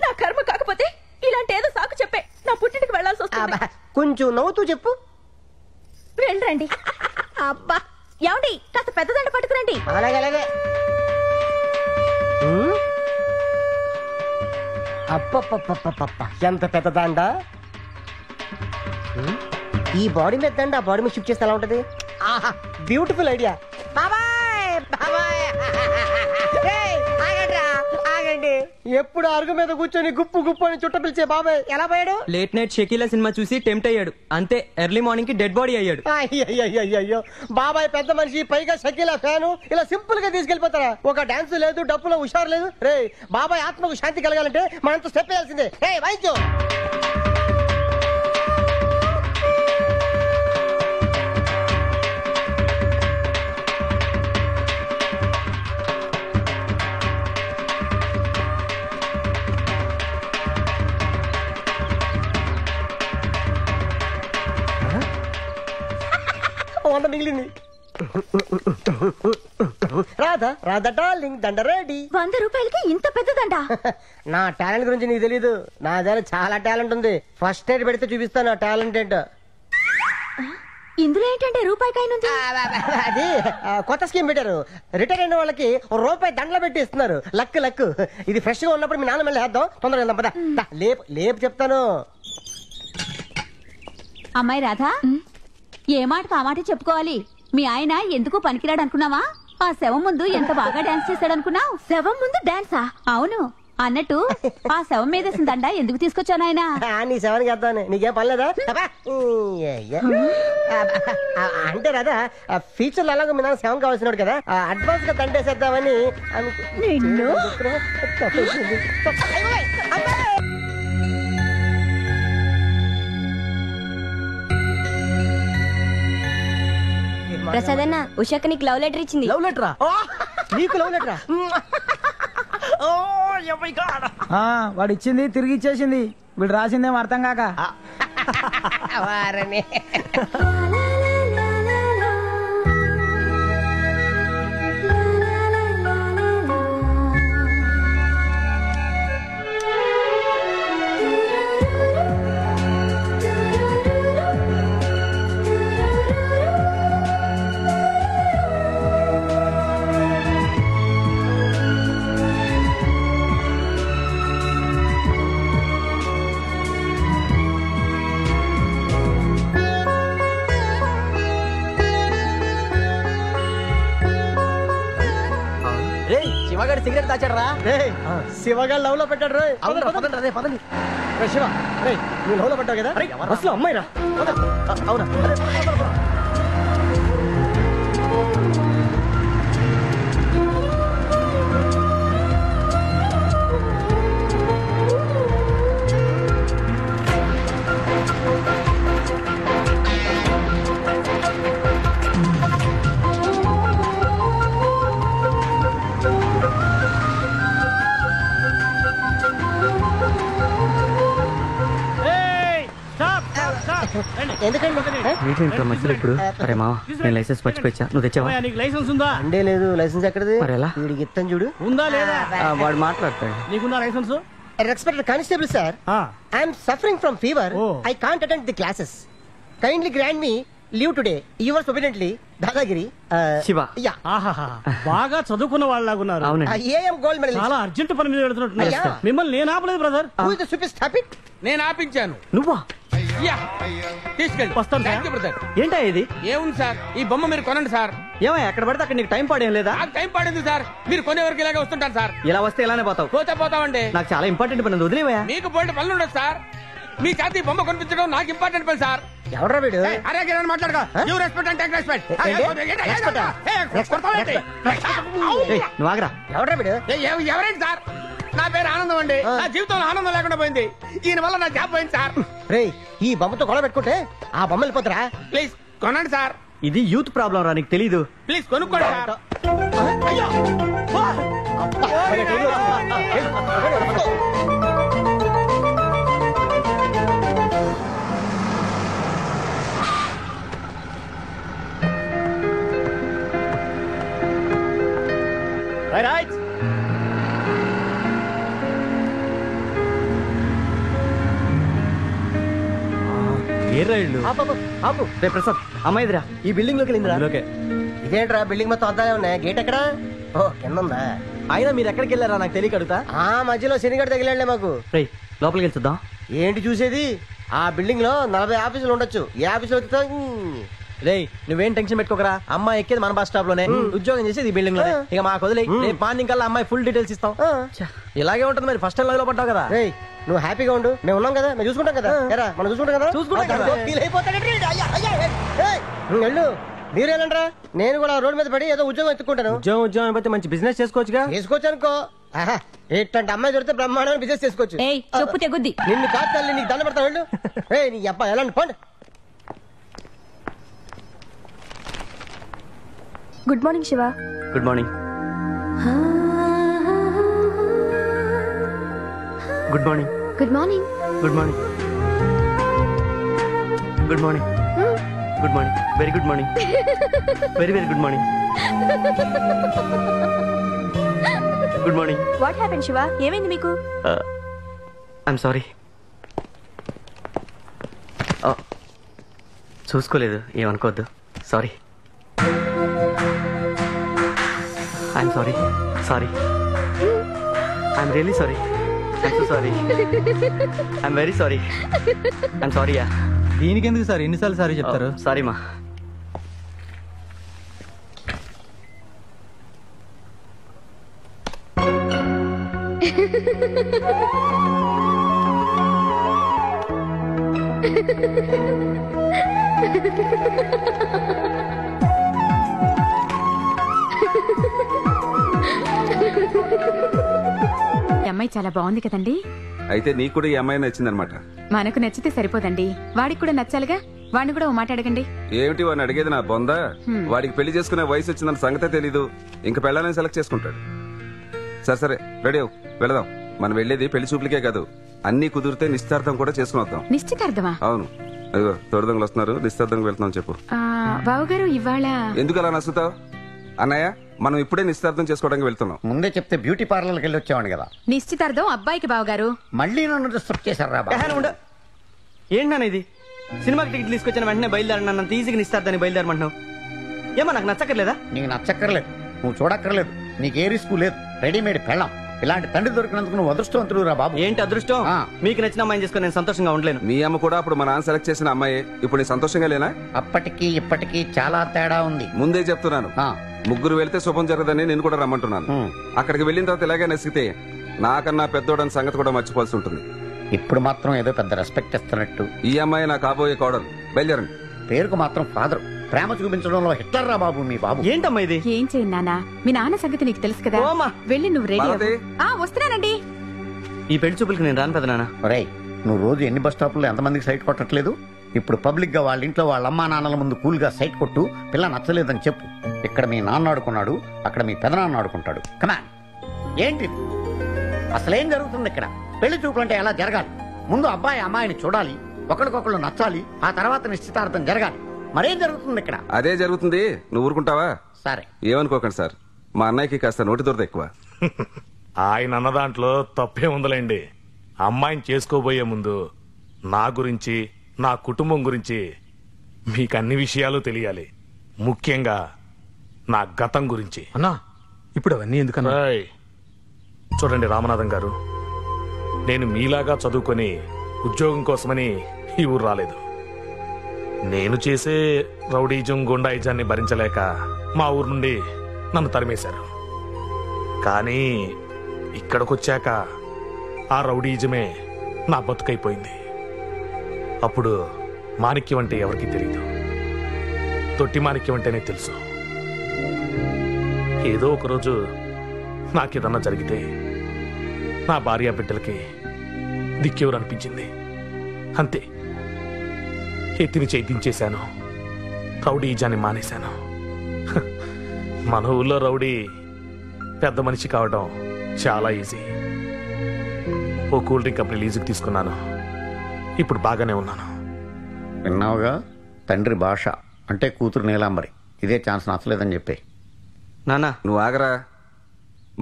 నా కర్మ కాకపోతే ఇలాంటి ఏదో సాకు చెప్పే నా పుట్టింటికి వెళ్లాల్సి వస్తుంది. కొంచెం నవ్వుతూ చెప్పు. వెళ్ళండి. అబ్బా, ఏమండి కాస్త పెద్ద దండ పట్టుకురండి. అలాగే. అప్ప ఎంత పెద్ద దండ. ఈ బాడీ మీద దండ ఆ బాడీ మీద షిఫ్ట్ చేస్తే ఎలా ఉంటది? ఆహా, బ్యూటిఫుల్ ఐడియా. ఆగండి. ఎప్పుడు అరుగు మీద కూర్చొని గుప్పు గుప్పు అని చుట్ట పిలిచే బాబాయ్ ఎలా పోయాడు? లేట్ నైట్ షకీలా సినిమా చూసి టెంప్ట్ అయ్యాడు, అంతే. ఎర్లీ మార్నింగ్ కి డెడ్ బాడీ అయ్యాడు. అయ్యో, బాబాయ్ పెద్ద మనిషి, పైగా షకీలా ఫ్యాను. ఇలా సింపుల్ గా తీసుకెళ్లిపోతారా? ఒక డాన్స్ లేదు, డప్పులో హుషారు లేదు. రే, బాబాయ్ ఆత్మకు శాంతి కలగాలంటే మనంతా స్టెప్ వేయాల్సిందే. రే వాయించు. మిగిలింది. రాధా డార్లింగ్, దండ రెడీ. 100 రూపాయలకి ఇంత పెద్ద దండ? నా టాలెంట్ గురించి నీకు తెలీదు. నా దగ్గర చాలా టాలెంట్ ఉంది. ఫస్ట్ ఎయిడ్ పెడితే చూపిస్తాను నా టాలెంట్ ఏంటో. ఇందులో ఏంటంటే రూపాయికాయనుంది. అది కొత్త స్కీమ్ పెట్టారు. రిటైర్ అయిన వాళ్ళకి రూపాయి దండలు పెట్టి ఇస్తున్నారు. లక్. ఇది ఫ్రెష్ గా ఉన్నప్పుడు మీ నాన్న మళ్ళీ వేద్దాం. తొందరగా వెళ్దాం పద. లేపు చెప్తాను. అమ్మాయి రాధా, ఏ మాటకు ఆ మాట చెప్పుకోవాలి. మీ ఆయన ఎందుకు పనికిరాడు అనుకున్నావా? ఆ శవం ముందు ఎంత బాగా డాన్స్ చేశాడనుకున్నావు? శవం ముందు డాన్సా? అవును. అన్నట్టు ఆ శవం మీద దండ ఎందుకు తీసుకొచ్చాను ఆయన? నీ శవానికి వేద్దామని. నీకేం పనిలేదా? అంటే రాదా, ఫ్యూచర్ లో అలాగో మీ నాన్న శవం కావాల్సినాడు కదా, అడ్వాన్స్ గా దండేసేద్దామని నిన్ను. ప్రసాద్ అన్న ఉషాక నీకు లవ్ లెటర్ ఇచ్చింది. లవ్ లెటరా? నీకు లవ్ లెటరా? వాడు ఇచ్చింది తిరిగి ఇచ్చేసింది. వీడు రాసిందేమో అర్థం కాక. శివగాడు సిగరెట్ దాచాడు రా. శివగాడు లవ్ లో పెట్టాడు రే. పదండి. శివ రే నువ్వు లవ్ లో పెట్టావు కదా అసలు అమ్మాయి రా. అవునా? ఎందుకండి మధ్యలో ఇప్పుడు అరే మామ నేను లైసెన్స్ మర్చిపోయా. నువ్వు తెచ్చావా? నీకు లైసెన్స్ ఉందా? అంటే లేదు. లైసెన్స్ ఎక్కడది? మరి ఎలా? వీడికి ఇస్తాను చూడు. ఉందా లేదా? వాడు మాట్లాడతాడు. నీకుందా license? Respected constable sir, I'm suffering from fever. I can't attend the classes. Kindly grant me leave today. Yours obediently Dadagiri Shiva. బాగా చదువుకున్న వాళ్ళలాగున్నారు. AM gold medal. చాలా అర్జెంట్ పని మీద వెళ్తున్నట్టు. మిమ్మల్ని నేను ఆపలేదు బ్రదర్. నేను ఆపించాను. నువ్వా? తీసుకెళ్ళి వస్తాను. ఏంటా ఇది? ఏముంది సార్, ఈ బొమ్మ మీరు కొనండి సార్. ఏమయ్య ఎక్కడ పడితే అక్కడ నీకు టైం పాడేం లేదా? నాకు టైం పడింది సార్. మీరు కొనే వరకు ఇలాగే వస్తుంటాను సార్. ఇలా వస్తే ఇలానే పోతావు. పోతామండి. నాకు చాలా ఇంపార్టెంట్ పని ఉంది, వదిలేవయ్యా. మీకు పోయిన పనులు ఉండదు సార్. మీ చేతి బొమ్మ కొనిపించడం నాకు ఇంపార్టెంట్ పని సార్. ఎవడ్రా వీడు? అరే మాట్లాడుకో. You respect and take respect. నువ్వు ఆగరా. ఎవడ్రా వీడు? ఎవరైంది సార్? నా పేరు ఆనందం అండి. నా జీవితంలో ఆనందం లేకుండా పోయింది. ఈయన వల్ల నా జాబ్ పోయింది సార్. రే ఈ బొమ్మతో గొడవ పెట్టుకుంటే ఆ బొమ్మ వెళ్ళిపోతారా? ప్లీజ్ కొనండి సార్. ఇది యూత్ ప్రాబ్లం రా, నీకు తెలీదు. ప్లీజ్ కొనుక్కోండి సార్. ప్రసాద్ అమ్మాయిదిరా. ఈ బిల్డింగ్ లోకి వెళ్ళిందిరా. ఇదేంట్రా బిల్డింగ్ మొత్తం అద్దాలే ఉన్నాయి. గేట్ ఎక్కడా? ఓ కింద ఉందా? అయినా మీరు ఎక్కడికి వెళ్ళారా నాకు తెలియక అడుగుతా. ఆ మధ్యలో శనిగడ తగిలాడులే మాకు. లోపలికి వెళ్తుందాం. ఏంటి చూసేది? ఆ బిల్డింగ్ లో 40 ఆఫీసులు ఉండొచ్చు. ఏ ఆఫీసులో రేయ్ నువ్వేం టెన్షన్ పెట్టుకోకరా. అమ్మాయి ఎక్కేది మన బస్ స్టాప్ లోనే, ఉద్యోగం చేసేది ఈ బిల్డింగ్ లోనే. ఇక మాకు వదిలే, రేపు మార్నింగ్ కల్లా అమ్మాయి ఫుల్ డీటెయిల్స్ ఇస్తాం. ఇలాగే ఉంటుంది మరి. ఫస్ట్ టైం లో పడ్డావు కదా. రేయ్ నువ్వు హ్యాపీగా ఉండు, మేము ఉన్నాం కదా, మేము చూసుకుంటాం కదా. మనం చూసుకుంటాం కదా. వెళ్ళు. మీరు వెళ్ళండిరా. నేను కూడా రోడ్ మీద పడి ఏదో ఉద్యోగం ఎత్తుకుంటాను. ఉద్యోగం అయిపోతే మంచి బిజినెస్ చేసుకోవచ్చుగా. చేసుకోవచ్చు అనుకో. ఎట్లాంటి అమ్మాయి దొరికితే బ్రహ్మాండమైన బిజినెస్ చేసుకోవచ్చు. చెప్పు తెగుద్ది. నిన్ను కాదు తల్లి, నీకు దండ పెడతాను. వెళ్ళు. నీ అబ్బాయి ఎలా పోండి. Good morning Shiva. Good morning. Good morning. Good morning. Good morning. Good morning. Good morning. Very good morning. Very very good morning. Good morning. What happen Shiva? ఏమైంది మీకు? I'm sorry. చూసుకోలేదు, ఏమనుకోవద్దు. Sorry. I'm sorry. Sorry. I'm really sorry. I'm so sorry. I'm very sorry. I'm sorry. Yeah. దీనికి ఎందుకు సార్ ఎన్నిసార్లు సారీ చెప్తారు? సారీ మా. అమ్మాయి చాలా బాగుంది కదండి. అయితే నీకు కూడా ఈ అమ్మాయి నచ్చిందనమాట. మనకు నచ్చితే సరిపోదండి, వాడికి కూడా నచ్చాలిగా. వాడిని కూడా ఓ మాట అడగండి. ఏమిటి వాడిని అడిగేది? నా బొంద. వాడికి పెళ్లి చేసుకునే వయసు వచ్చిందన్న సంగతే తెలీదు. ఇంకా పెళ్ళాలని సెలెక్ట్ చేసుకుంటాడు. సరే సరే, రెడీ అవు, వెళదాం. మనం వెళ్ళేది పెళ్లి చూపులకే కాదు, అన్ని కుదిరితే నిశ్చితార్థం కూడా చేసుకుని వద్దాం. నిశ్చితార్థమా? అవును. అదిగో తోడుదొంగలు వస్తున్నారు, నిశ్చితార్థంకి వెళ్తున్నాం. చెప్పు బావగారు. ఇవాళ ఎందుకు అలా నచ్చుతావు? అన్నయ్య, మనం ఇప్పుడే నిశ్చితార్థం చేసుకోవడానికి వెళ్తున్నాం. ముందే చెప్తే బ్యూటీ పార్లర్కి వెళ్ళి వచ్చామండి కదా. నిశ్చితార్థం అబ్బాయికి బావగారు. మళ్ళీ నన్ను డిస్టర్బ్ చేశారా? ఏంటన్నా ఇది? సినిమాకి టికెట్ తీసుకొచ్చిన వెంటనే బయలుదేరన్నంత ఈజీగా నిస్తారని బయలుదేరమంటున్నావు. ఏమో నాకు నచ్చక్కర్లేదా? నీకు నచ్చక్కర్లేదు, నువ్వు చూడక్కర్లేదు, నీకు ఏ రిస్క్ లేదు. రెడీమేడ్ పెళ్ళాం. ఇలాంటి తండ్రి దొరికినందుకు నువ్వు అదృష్టవంతుడు రా బాబు. ఏంటి అదృష్టం? మీకు నచ్చిన అమ్మాయిని చేసుకుని నేను సంతోషంగా ఉండలేను. మీ అమ్మ కూడా అప్పుడు మా నాన్న సెలెక్ట్ చేసిన అమ్మాయి. ఇప్పుడు నేను సంతోషంగా లేనా? అప్పటికి ఇప్పటికీ చాలా తేడా ఉంది. ముందే చెప్తున్నాను, ముగ్గురు వెళ్తే శుభం జరగదని నేను కూడా రమ్మంటున్నాను. అక్కడికి వెళ్ళిన తర్వాత ఇలాగే నసిగితే నాకన్నా పెద్దోడని సంగతి కూడా మర్చిపోవాల్సి ఉంటుంది. ఇప్పుడు మాత్రం ఏదో పెద్ద రెస్పెక్ట్ ఇస్తున్నట్టు. ఈ అమ్మాయి నా కాబోయే కోడలు. బయలుదేరండి. పేరుకు మాత్రం ఫాదర్, ప్రేమ చూపించడంలో హిట్లర్ రా బాబు మీ బాబు. ఏంటమ్మా ఇది? ఏం చేయండి నాన్న, మీ నాన్న సంగతి నీకు తెలుసు కదా. వెళ్ళి నువ్వు రెడీ అవ్వు. వస్తున్నానండి. ఈ పెళ్లి చూపులకి నేను రాను పెద్ద నాన్న. రేయ్, నువ్వు రోజు ఎన్ని బస్ స్టాప్లో ఎంతమందికి సైట్ కొట్టట్లేదు? ఇప్పుడు పబ్లిక్ గా వాళ్ళ ఇంట్లో వాళ్ళ అమ్మా నాన్నల ముందు కూల్ గా సైట్ కొట్టు. పిల్ల నచ్చలేదని చెప్పు. ఇక్కడ మీ నాన్న ఆడుకున్నాడు, అక్కడ మీ పెదనాన్న ఆడుకుంటాడు. కమాన్. ఏంటి అసలేం జరుగుతుంది ఇక్కడ? పెళ్లి చూపులంటే ఎలా జరగాలి? ముందు అబ్బాయి అమ్మాయిని చూడాలి, ఒకరికొకళ్ళు నచ్చాలి, ఆ తర్వాత నిశ్చితార్థం జరగాలి. మరేం జరుగుతుంది ఇక్కడ? అదే జరుగుతుంది. నువ్వు ఊరుకుంటావా? సరే, ఏమనుకోకండి సార్, మా అన్నయ్యకి కాస్త నోటి దొరద ఎక్కువ. ఆయన అన్న దాంట్లో తప్పే ఉందలేండి. అమ్మాయిని చేసుకోబోయే ముందు నా గురించి, నా కుటుంబం గురించి మీకు అన్ని విషయాలు తెలియాలి. ముఖ్యంగా నా గతం గురించి. అన్నా, ఇప్పుడు అవన్నీ ఎందుకన్నా? చూడండి రామనాథం గారు, నేను మీలాగా చదువుకొని ఉద్యోగం కోసమని ఈ ఊరు రాలేదు. నేను చేసే రౌడీజం గుండాయిజాన్ని భరించలేక మా ఊరు నుండి నన్ను తరిమేశారు. కానీ ఇక్కడికొచ్చాక ఆ రౌడీజమే నా బతుకైపోయింది. అప్పుడు మాణిక్యం అంటే ఎవరికీ తెలియదు, తొట్టి మాణిక్యం అంటేనే తెలుసు. ఏదో ఒకరోజు నాకేదన్నా జరిగితే నా భార్య బిడ్డలకి దిక్కెవరు అనిపించింది. అంతే, ఎత్తిని చేయించేశాను, రౌడీజాన్ని మానేశాను. మన ఊళ్ళో రౌడీ పెద్ద మనిషి కావడం చాలా ఈజీ. ఓ కూల్ డ్రింక్ కంపెనీ లీజుకి తీసుకున్నాను. ఇప్పుడు బాగానే ఉన్నాను. విన్నావుగా, తండ్రి భాష అంటే కూతురు నీలాంబరి. ఇదే ఛాన్స్ నచ్చలేదని చెప్పే. నాన్న నువ్వు ఆగరా.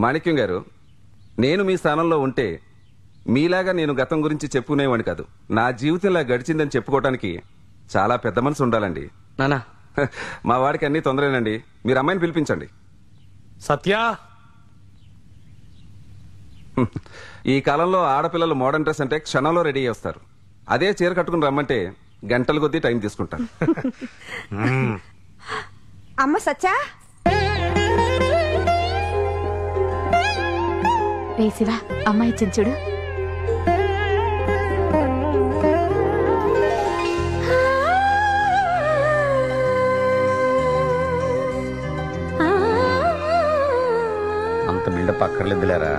మాణిక్యం గారు, నేను మీ స్థానంలో ఉంటే మీలాగా నేను గతం గురించి చెప్పుకునేవాడిని కాదు. నా జీవితం ఇలా గడిచిందని చెప్పుకోవడానికి చాలా పెద్ద మనసు ఉండాలండి. నానా, మా వాడికి అన్ని తొందరేనండి. మీరు అమ్మాయిని పిలిపించండి. సత్య, ఈ కాలంలో ఆడపిల్లలు మోడర్న్ డ్రెస్ అంటే క్షణంలో రెడీ చేస్తారు. అదే చీర కట్టుకుని రమ్మంటే గంటల కొద్దీ టైం తీసుకుంటారు. అమ్మ సత్యా, రే శివ, అమ్మాయి ఇచ్చింది చూడు. అంత బిల్డప్ అక్కర్లేదులేరా.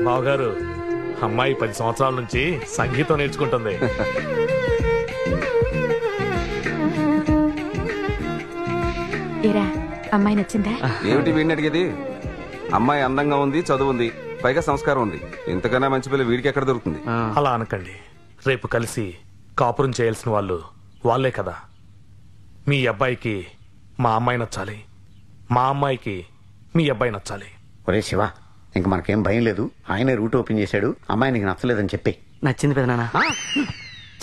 బావగారు, అమ్మాయి 10 సంవత్సరాల నుంచి సంగీతం నేర్చుకుంటుంది. ఏరా, అమ్మాయి నచ్చిందా? ఏమిటి వీడిని అడిగేది? అమ్మాయి అందంగా ఉంది, చదువుంది, పైగా సంస్కారం ఉంది. ఇంతకన్నా మంచి పిల్ల వీడికి ఎక్కడ దొరుకుతుంది? అలా అనకండి. రేపు కలిసి కాపురం చేయాల్సిన వాళ్ళు వాళ్ళే కదా. మీ అబ్బాయికి మా అమ్మాయి నచ్చాలి, మా అమ్మాయికి మీ అబ్బాయి నచ్చాలి. ఒరే శివ, ఇంక మనకేం భయం లేదు. ఆయనే రూట్ ఓపెన్ చేశాడు. అమ్మాయి నీకు నచ్చలేదని చెప్పి. నచ్చింది పెదనాన్న,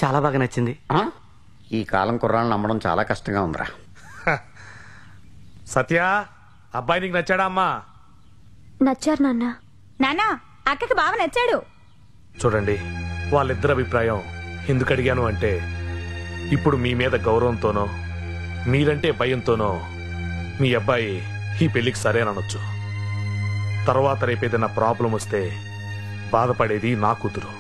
చాలా బాగా నచ్చింది. ఈ కాలం కుర్రాళ్ళని నమ్మడం చాలా కష్టంగా ఉందిరా. సత్య, అబ్బాయి నీకు నచ్చాడా అమ్మా? నచ్చారు నాన్న. నాన్న, అక్కకి బాగా నచ్చాడు. చూడండి, వాళ్ళిద్దరి అభిప్రాయం ఎందుకు అడిగాను అంటే, ఇప్పుడు మీ మీద గౌరవంతోనో మీరంటే భయంతోనో మీ అబ్బాయి ఈ పెళ్లికి సరేననొచ్చు. తర్వాత రేపేదైనా ప్రాబ్లం వస్తే బాధపడేది నా కూతురు.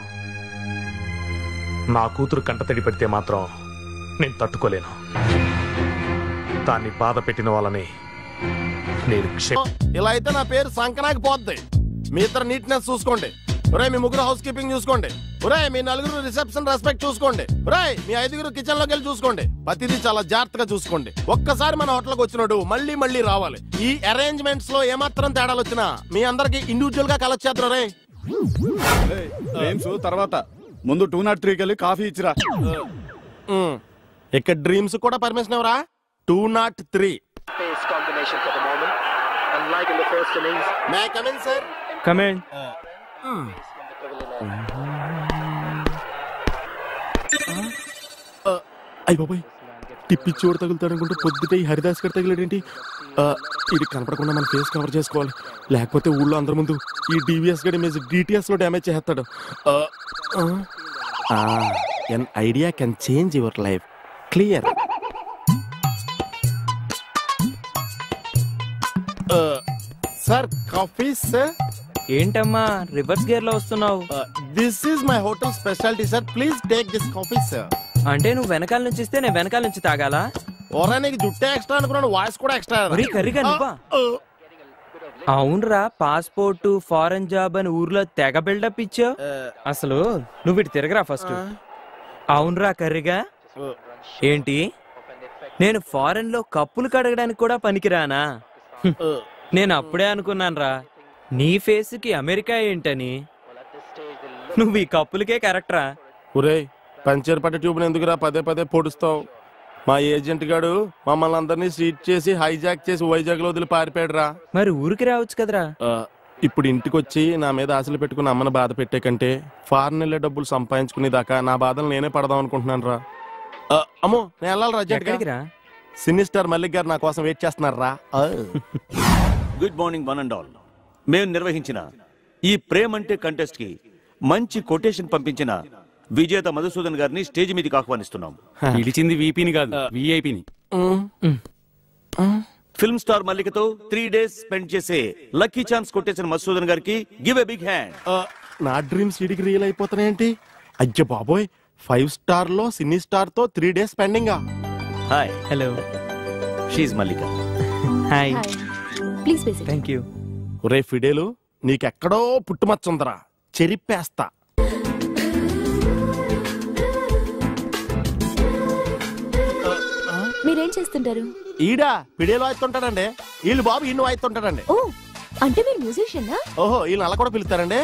నా కూతురు కంటతడి పెడితే మాత్రం నేను తట్టుకోలేను. దాన్ని బాధ పెట్టిన వాళ్ళని నేను ఇలా అయితే నా పేరు సంకనాకి పోద్ది. మీ ఇద్దరు నీట్నెస్ చూసుకోండి. ఒరే మీ ముగ్గురు హౌస్ కీపింగ్ చూసుకోండి. ఒరే మీ నలుగురు రిసెప్షన్ రెస్పెక్ట్ చూసుకోండి. ఒరే మీ 5గురు కిచెన్ లోకి వెళ్ళి చూసుకోండి. ప్రతిదీ చాలా జాగ్రత్తగా చూసుకోండి. ఒక్కసారి మన హోటల్కి వచ్చినోడు మళ్ళీ మళ్ళీ రావాలి. ఈ అరేంజ్మెంట్స్ లో ఏమాత్రం తేడాలు వచ్చినా మీ అందరికి ఇండివిజువల్ గా కలెక్ట్ చేద్దరు. రే తర్వాత ముందు 203కి వెళ్ళి కాఫీ ఇచ్చిరా. ఇక్కడ డ్రీమ్స్ కూడా పర్మిషన్ ఎవరా? 203 May I come in, sir? Come in. అయ్య బాబాయ్, టిప్పి చోటు తగులుతాడు అనుకుంటే పొద్దుటే ఈ హరిదాస్ గారు తగిలేడేంటి? ఇది కనపడకుండా మన ఫేస్ కవర్ చేసుకోవాలి, లేకపోతే ఊళ్ళో అందరి ముందు ఈ డివిఎస్ గడి ఇమేజ్ డిటిఎస్ లో డ్యామేజ్ చేస్తాడు. An idea can change your life. Clear. Sir coffee sir. ఏంటమ్మా రివర్స్ గేర్ లో వస్తున్నావు? This is my hotel speciality sir. Please take this coffee sir. అంటే నువ్వు వెనకాల నుంచి ఇస్తే నేను వెనకాల నుంచి తాగాలా? ఓరా నీకు జుట్టే ఎక్స్ట్రా అనుకున్నాను, వాయిస్ కూడా ఎక్స్ట్రా. కర్రీగా నువ్వా? అవునరా, పాస్పోర్ట్ ఫారెన్ జాబ్ అని ఊర్లో తెగ బిల్డప్ ఇచ్చావు. అసలు నువ్వు ఇటు తిరగరా ఫస్ట్. అవునరా కర్రీగా. ఏంటి నేను ఫారెన్ లో కప్పులు కడగడానికి కూడా పనికిరానా? నేను అప్పుడే అనుకున్నాను రా నీ ఫేస్ కి అమెరికా ఏంటని. నువ్వు ఈ కప్పులకే కరెక్టరా. ఒరే పంచర్ పట్ట ట్యూబ్ ఎందుకురా పదే పదే పొడుస్తావు? మా ఏజెంట్ గాడు మమ్మల్ని అందరినీ సీట్ చేసి హైజాక్ చేసి వైజాగ్ లో వదిలి పారిపోయాడు రా. మరి ఊరికి రావచ్చు కదరా. ఇప్పుడు ఇంటికి వచ్చి నా మీద ఆశలు పెట్టుకుని అమ్మని బాధ పెట్టే కంటే ఫారెన్ వెళ్ళే డబ్బులు సంపాదించుకునేదాకా నా బాధలు నేనే పడదాం అనుకుంటున్నాను రా. అమ్మో నేను వెళ్ళాలి రా. సినీ స్టార్ మల్లిక్ గారు నా కోసం వెయిట్ చేస్తున్నారు రా. Good morning one and all. మేము నిర్వహించిన ఈ ప్రేమ్ అంటే కంటెస్ట్ కి మంచి కొటేషన్ పంపించిన విజేత మధుసూదన్ గారిని స్టేజ్ మీదకి ఆహ్వానిస్తున్నాం. పిలిచింది వీపీని కాదు, విఐపిని. ఫిల్మ్ స్టార్ మల్లికతో 3 days స్పెండ్ చేసే లక్కీ ఛాన్స్ కొట్టేసిన మధుసూదన్ గారికి గివ్ ఎ బిగ్ హ్యాండ్. నా డ్రీమ్స్ ఇడికి రియల్ అయిపోతున్నాయేంటి? అయ్యో బాబోయ్, 5 star లో సినీ స్టార్ తో 3 days స్పెండింగ్. హాయ్. హలో. షీఈ్ Mallika. Hi. Please basic. Thank you. ఒరే ఫిడేలు, నీకెక్కడో పుట్టుమచ్చుందరా, చెరిపేస్తా. మీరేం చేస్తుంటారు? ఈడా ఫిడేలు వాయిస్తుంటాడండి. వీళ్ళు బాబు ఈయన వాయిస్తుంటాడండి. ఓ అంటే మీరు మ్యూజిషియనా? ఓహో, వీళ్ళు అలా కూడా పిలుస్తారండి.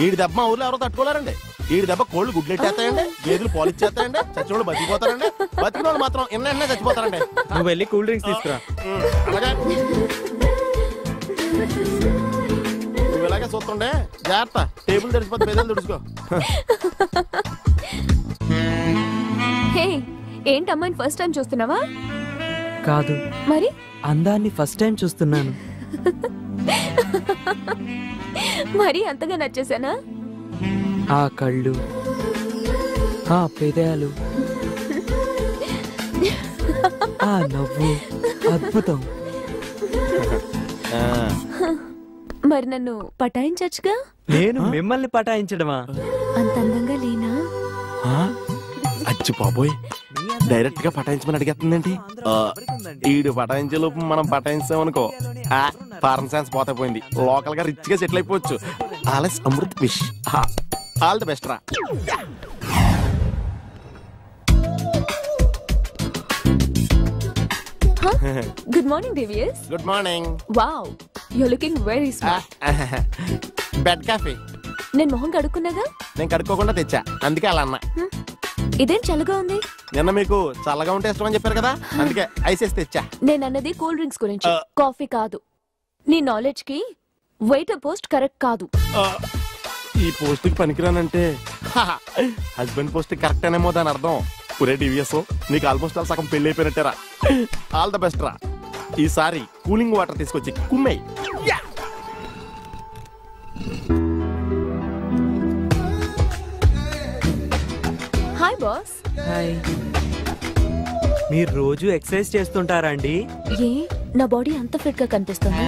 ఈడి దెబ్బ మా ఊర్లో ఎవరో తట్టుకోలేరండి. ఈడి దెబ్బ కోళ్ళు గుడ్లెట్టేస్తాయండి, గేదెలు పాలిచ్చేస్తాయండి, చచ్చిన వాళ్ళు బతికిపోతారండి. బతికిన వాళ్ళు మాత్రం ఎన్న చచ్చిపోతారండి. నువ్వు వెళ్ళి కూల్ డ్రింక్స్ తీసుకురా. నువ్వు ఇలాగే చూస్తుండే జాగ్రత్త, టేబుల్ తెరిచిపోతే పేదలు తుడుచుకో. హే, ఏంటి అమ్మాయిని ఫస్ట్ టైం చూస్తున్నావా? కాదు, మరి అందాన్ని ఫస్ట్ టైం చూస్తున్నాను. మరి అంతగా నచ్చేసానా? ఆ కళ్ళు, ఆ పెదాలు, ఆ నవ్వు అద్భుతం. మరి నన్ను పటాయించచ్చుగా? నేను మిమ్మల్ని పటాయించడమా? అంత అందంగా లేనా? అచ్చి బాబోయ్, డైరెక్ట్ గా పటాయించమని అడిగేస్తుందండి. ఈడు పటాయించే లోపు మనం పటాయించామనుకో ఫారెన్ సైన్స్ పోతే పోయింది. లోకల్ గా రిచ్ గా సెటిల్ అయిపోవచ్చు. ఆలస్ అమృత్ విష్. ఆల్ ది బెస్ట్ రా. గుడ్ మార్నింగ్ దేవియస్. Good morning. Wow, you are looking very smart. Bed coffee నేను మొహం కడుక్కున్నాగా? నేను కడుక్కోకుండా తెచ్చా, అందుకే అలా అన్నా. ఇదేం చల్లగా ఉంది? నిన్న మీకు చల్లగా ఉంటే ఇష్టం అని చెప్పారు కదా, అందుకే ఐస్ వేసి తెచ్చా. నేను అన్నది కూల్ డ్రింక్స్ గురించి, కాఫీ కాదు. నీ నాలెడ్జ్ కి వెయిటర్ పోస్ట్ కరెక్ట్ కాదు. ఈ పోస్ట్ కి పనికిరానంటే హస్బెండ్ పోస్ట్ కరెక్ట్ అనేమో దాని అర్థం. ఒరే డివిఎస్, నీకు ఆల్మోస్ట్ ఆల్ సగం పెళ్లి అయిపోయినట్టేరా. ఆల్ ద బెస్ట్ రా. ఈసారి కూలింగ్ వాటర్ తీసుకొచ్చి కుమ్మేయ్. Hi boss. హాయ్. మీరు రోజు ఎక్సర్సైజ్ చేస్తుంటారా అండి? ఏ, నా బాడీ అంత ఫిట్ గా కనిపిస్తుంది?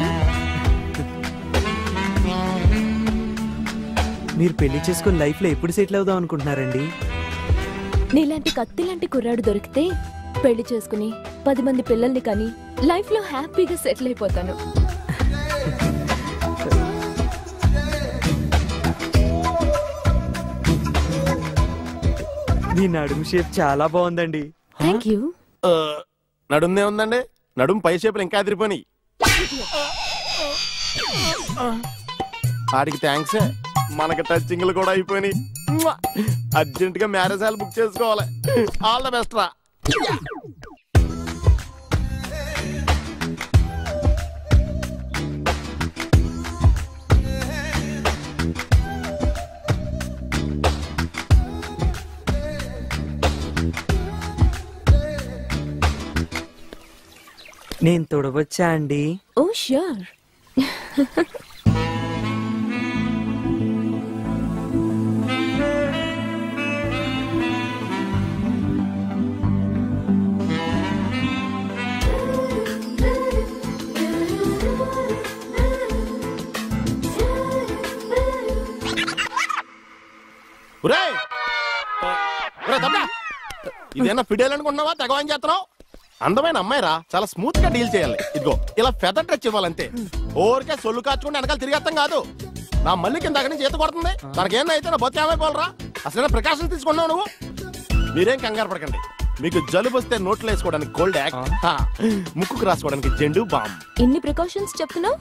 మీరు పెళ్లి చేసుకుని లైఫ్ లో ఎప్పుడు సెటిల్ అవుదాం అనుకుంటున్నారండి? నీలాంటి కత్తి లాంటి కుర్రాడు దొరికితే పెళ్లి చేసుకుని 10 మంది పిల్లల్ని కానీ లైఫ్ లో హ్యాపీగా సెటిల్ అయిపోతాను. నీ నడుము షేప్ చాలా బాగుందండి. Thank you. నడుందే ఉందండి, నడుము పై షేపులు ఇంకా అదిరిపోయి. ఆడికి థ్యాంక్స్, మనకి టచింగ్లు కూడా అయిపోయినాయి. అర్జెంట్ గా మ్యారేజ్ హాల్ బుక్ చేసుకోవాలి. ఆల్ ద బెస్ట్ రా. నేను తొడవచ్చా అండి? ఓ ష్యూర్. ఇదేనా ఫిడేల్ అనుకుంటున్నావా? తెగవని చేస్తున్నావు. అందమైన అమ్మాయిరా, చాలా స్మూత్ గా డీల్ చేయాలి. ఇదిగో ఇలా ఫెదర్ టచ్ ఇవ్వాలంతే. ఓరికే సొల్లు కాచుకుంటే వెనకాల తిరిగేస్తాం కాదు. నా మళ్ళీ కింద నుంచి చేత కొడుతుంది. తనకేందైతే నా బొత్తి ఏమైపోవాలరా? అసలు ప్రికాషన్ తీసుకున్నావు నువ్వు. మీరేం కంగారు పడకండి. మీకు జలుబు వస్తే నోట్లో వేసుకోవడానికి కోల్డ్ యాక్ట్, ముక్కుకు రాసుకోవడానికి జెండు బామ్. ఇన్ని ప్రికాషన్స్ చెప్తున్నావు?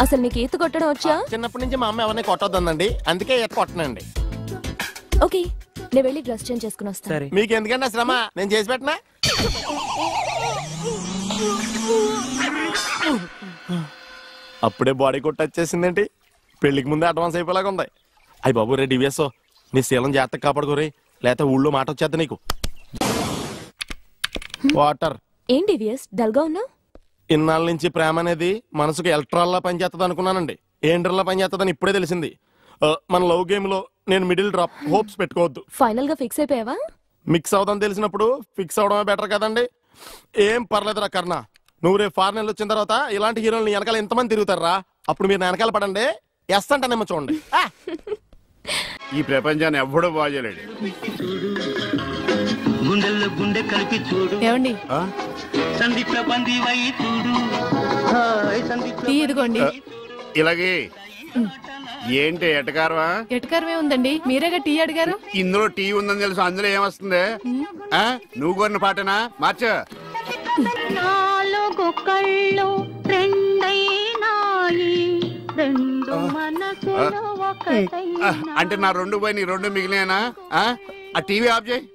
అసలు నీకు ఈత కొట్టడం వచ్చా? చిన్నప్పటి నుంచి మా అమ్మ ఎవరిని కొట్టొద్దండి, అందుకే ఈత కొట్టనండి. ఓకే, నేను వెళ్ళి డ్రెస్ చేంజ్ చేసుకుని వస్తాను. మీకు ఎందుకంటే శ్రమ, నేను చేసి పెట్టినా. అప్పుడే బాడీ కొట్టి వచ్చేసిందేంటి? పెళ్లికి ముందే అడ్వాన్స్ అయిపోయేలాగా ఉంది. అయ్యి బాబు రే డివిఎస్, నీ శీలం జాగ్రత్తగా కాపాడుకోరే, లేకపోతే ఊళ్ళో మాట వచ్చేద్దా నీకు. వాటర్. ఏం డివిఎస్ డల్ గా ఉన్నావు? ఇన్నాళ్ళ నుంచి ప్రేమ అనేది మనసుకు ఎలక్ట్రాల్లా పనిచేస్తుంది అనుకున్నానండి. ఏండ్రల్లా పనిచేస్తుందని ఇప్పుడే తెలిసింది. మన లవ్ గేమ్ లో నేను మిడిల్ డ్రాప్, హోప్స్ పెట్టుకోవద్దు. ఫైనల్ గా ఫిక్స్ అయిపోయావా? మిక్స్ అవుదాం తెలిసినప్పుడు ఫిక్స్ అవడమే బెటర్ కదండి. ఏం పర్లేదురా కర్ణ, నువ్వు రేపు ఫారెన్ వచ్చిన తర్వాత ఇలాంటి హీరోలు వెనకాల ఎంతమంది తిరుగుతారా? అప్పుడు మీరు వెనకాల పడండి, ఎస్ అంటేనేమో చూడండి. ఈ ప్రపంచాన్ని ఎవ్వడూ బాగలేడు. గుండెల్లో గుండె కలిపి చూడు. ఏమండి సందీప్ల బంది వై చూడు. ఇదిగోండి. ఇలాగే ఏంటి ఎటకారమా? ఎటకారమే ఉందండి, మీరేగా టీ అడిగారు. ఇందులో టీ ఉందని తెలుసు, అందులో ఏమొస్తుంది? నువ్వు కొన్న పాటనా? మార్చ. నాలుగు కళ్ళు రెండైనాయి, రెండు మనసులు ఒకటైనాయి. అంటే నా రెండు పోయి నీ రెండు మిగిలినా? ఆ టీవీ ఆఫ్ చేయి.